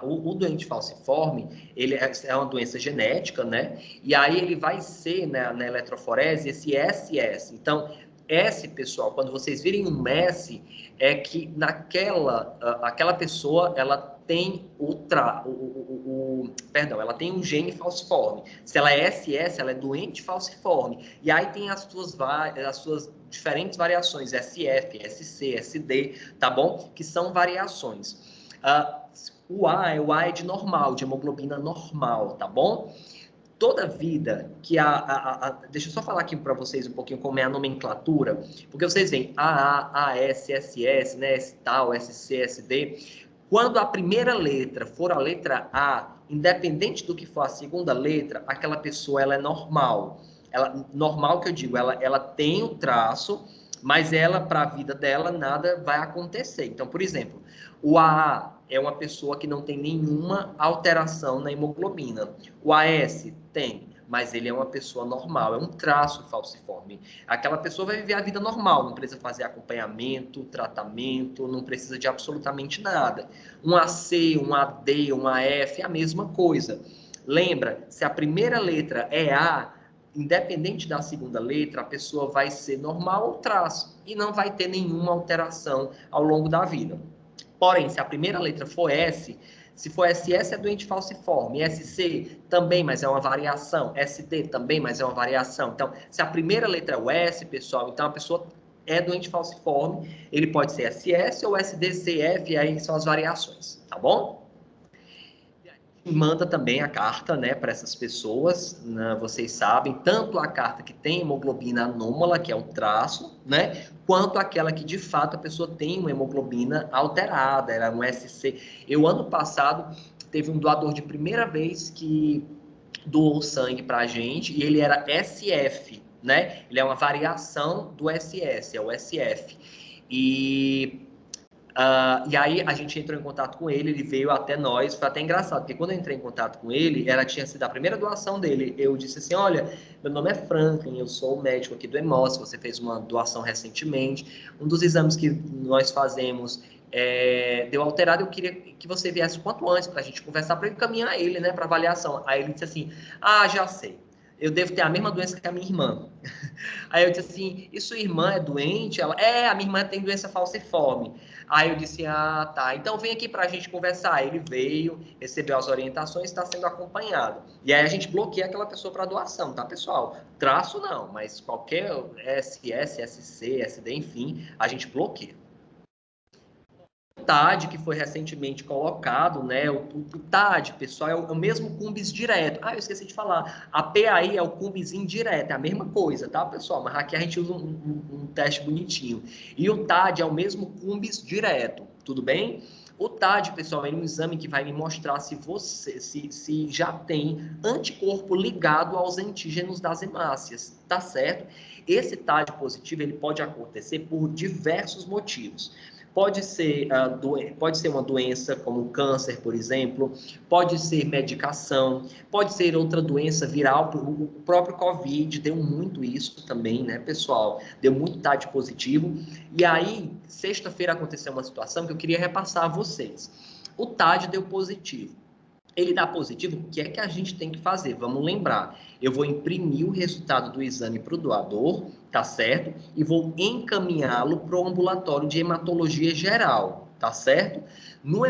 O doente falciforme, ele é uma doença genética, né? E aí ele vai ser, né, na eletroforese, esse SS. Então, S, pessoal, quando vocês virem um S, é que aquela pessoa, ela tem ela tem um gene falciforme. Se ela é SS, ela é doente falciforme. E aí tem as suas diferentes variações, SF, SC, SD, tá bom? Que são variações. O A é de normal, de hemoglobina normal, tá bom? Toda vida que deixa eu só falar aqui para vocês um pouquinho como é a nomenclatura, porque vocês veem AA, AS, SS, né, S-tal, SC, SD. Quando a primeira letra for a letra A, independente do que for a segunda letra, aquela pessoa ela é normal. Normal que eu digo, ela tem o traço, mas para a vida dela, nada vai acontecer. Então, por exemplo, o AA é uma pessoa que não tem nenhuma alteração na hemoglobina. O AS tem, mas ele é uma pessoa normal, é um traço falciforme. Aquela pessoa vai viver a vida normal, não precisa fazer acompanhamento, tratamento, não precisa de absolutamente nada. Um AC, um AD, um AF, é a mesma coisa. Lembra, se a primeira letra é A, independente da segunda letra, a pessoa vai ser normal ou traço e não vai ter nenhuma alteração ao longo da vida. Porém, se a primeira letra for S, se for SS é doente falciforme, SC também, mas é uma variação, SD também, mas é uma variação. Então, se a primeira letra é o S, pessoal, então a pessoa é doente falciforme, ele pode ser SS ou SDCF, aí são as variações, tá bom? Manda também a carta, né, para essas pessoas, né, vocês sabem, tanto a carta que tem hemoglobina anômala, que é um traço, né, quanto aquela que de fato a pessoa tem uma hemoglobina alterada, era um SC. Ano passado, teve um doador de primeira vez que doou sangue para a gente, e ele era SF, né? Ele é uma variação do SS, é o SF. E aí a gente entrou em contato com ele, ele veio até nós, foi até engraçado, porque quando eu entrei em contato com ele, ela tinha sido a primeira doação dele. Eu disse assim, olha, meu nome é Franklin, eu sou o médico aqui do Hemócio, você fez uma doação recentemente, um dos exames que nós fazemos deu alterado, eu queria que você viesse quanto antes para a gente conversar, para eu encaminhar ele, né, para avaliação. Aí ele disse assim, já sei, eu devo ter a mesma doença que a minha irmã. Aí eu disse assim, e sua irmã é doente? Ela, a minha irmã tem doença falciforme. Aí eu disse, tá, então vem aqui para a gente conversar. Ele veio, recebeu as orientações, está sendo acompanhado. E aí a gente bloqueia aquela pessoa para doação, tá, pessoal? Traço não, mas qualquer SS, SC, SD, enfim, a gente bloqueia. O TAD, que foi recentemente colocado, né? O TAD, pessoal, é o mesmo Cumbis direto. Eu esqueci de falar. A PAI é o Cumbis indireto, é a mesma coisa, tá, pessoal? Mas aqui a gente usa um teste bonitinho. E o TAD é o mesmo Cumbis direto, tudo bem? O TAD, pessoal, é um exame que vai me mostrar se você se já tem anticorpo ligado aos antígenos das hemácias, tá certo? Esse TAD positivo, ele pode acontecer por diversos motivos. Pode ser uma doença como câncer, por exemplo, pode ser medicação, pode ser outra doença viral, o próprio Covid deu muito isso também, né, pessoal? Deu muito TAD positivo. E aí, sexta-feira aconteceu uma situação que eu queria repassar a vocês. O TAD deu positivo. Ele dá positivo, o que é que a gente tem que fazer? Vamos lembrar, eu vou imprimir o resultado do exame para o doador, tá certo? E vou encaminhá-lo para o ambulatório de hematologia geral, tá certo? No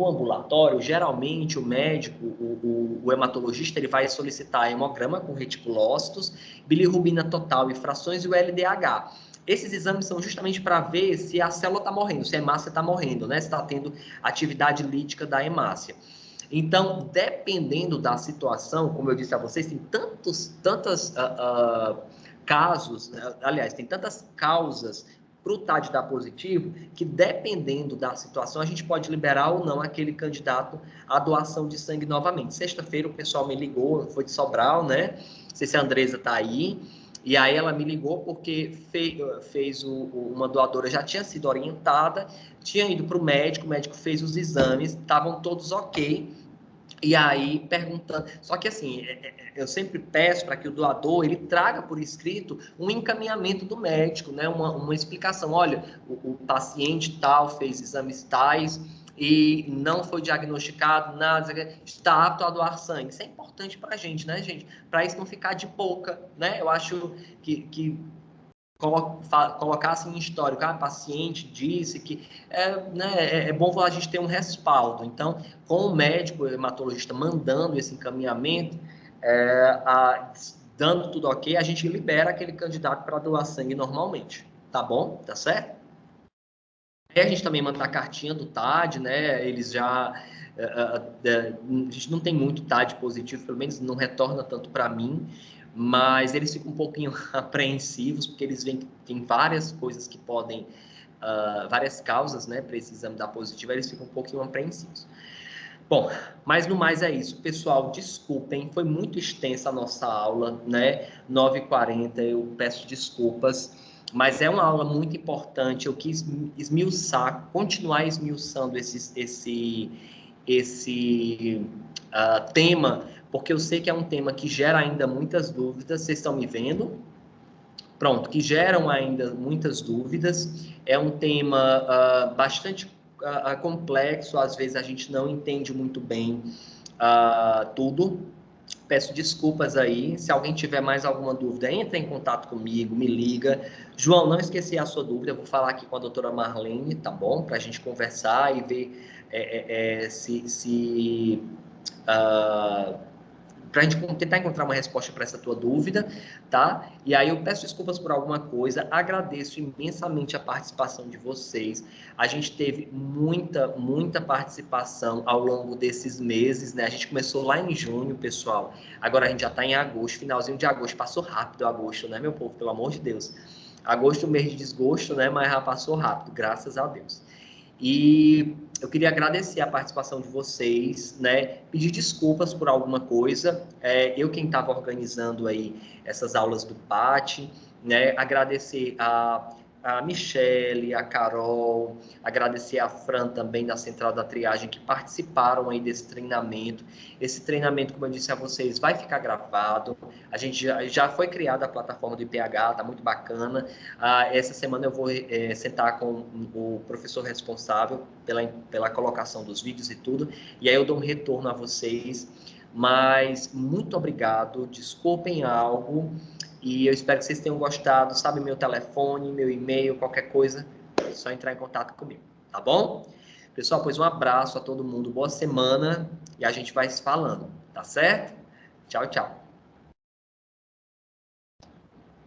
ambulatório, geralmente o médico, o hematologista, ele vai solicitar hemograma com reticulócitos, bilirrubina total e frações e o LDH. Esses exames são justamente para ver se a célula está morrendo, se a hemácia está morrendo, né? Se está tendo atividade lítica da hemácia. Então, dependendo da situação, como eu disse a vocês, tem tantos casos, né? Aliás, tem tantas causas para o TAD dar positivo, que dependendo da situação, a gente pode liberar ou não aquele candidato à doação de sangue novamente. Sexta-feira o pessoal me ligou, foi de Sobral, né? Não sei se a Andresa está aí. E aí ela me ligou porque uma doadora já tinha sido orientada, tinha ido para o médico fez os exames, estavam todos ok. E aí, perguntando... Só que, assim, eu sempre peço para que o doador, ele traga por escrito um encaminhamento do médico, né? Uma explicação. Olha, o paciente tal fez exames tais e não foi diagnosticado nada, está apto a doar sangue. Isso é importante para a gente, né, gente? Para isso não ficar de boca, né? Eu acho que colocar assim em histórico, a paciente disse que é bom a gente ter um respaldo. Então, com o médico, o hematologista mandando esse encaminhamento, dando tudo ok, a gente libera aquele candidato para doar sangue normalmente, tá bom? Tá certo? Aí a gente também manda a cartinha do TAD, né? Eles já... a gente não tem muito TAD positivo, pelo menos não retorna tanto para mim, mas eles ficam um pouquinho apreensivos, porque eles veem que tem várias coisas que podem, várias causas, né, para esse exame dar positivo, eles ficam um pouquinho apreensivos. Bom, mas no mais é isso. Pessoal, desculpem, foi muito extensa a nossa aula, né, 9h40, eu peço desculpas, mas é uma aula muito importante, eu quis esmiuçar, continuar esmiuçando esse tema, porque eu sei que é um tema que gera ainda muitas dúvidas. Vocês estão me vendo? Pronto, que geram ainda muitas dúvidas. É um tema bastante complexo, às vezes a gente não entende muito bem tudo. Peço desculpas aí. Se alguém tiver mais alguma dúvida, entre em contato comigo, me liga. João, não esqueci a sua dúvida, eu vou falar aqui com a doutora Marlene, tá bom? Para a gente conversar e ver para a gente tentar encontrar uma resposta para essa tua dúvida, tá? E aí eu peço desculpas por alguma coisa, agradeço imensamente a participação de vocês. A gente teve muita participação ao longo desses meses, né? A gente começou lá em junho, pessoal. Agora a gente já está em agosto, finalzinho de agosto. Passou rápido agosto, né, meu povo? Pelo amor de Deus. Agosto é um mês de desgosto, né? Mas já passou rápido, graças a Deus. E eu queria agradecer a participação de vocês, né? Pedir desculpas por alguma coisa. Eu quem estava organizando aí essas aulas do PAT, né? Agradecer a Michele, a Carol, agradecer a Fran também da Central da Triagem que participaram aí desse treinamento. Esse treinamento, como eu disse a vocês, vai ficar gravado. A gente já foi criada a plataforma do IPH, tá muito bacana. Essa semana eu vou sentar com o professor responsável pela colocação dos vídeos e tudo, e aí eu dou um retorno a vocês. Mas muito obrigado, desculpem algo. E eu espero que vocês tenham gostado. Sabe meu telefone, meu e-mail, qualquer coisa, é só entrar em contato comigo, tá bom? Pessoal, pois um abraço a todo mundo, boa semana e a gente vai se falando, tá certo? Tchau, tchau.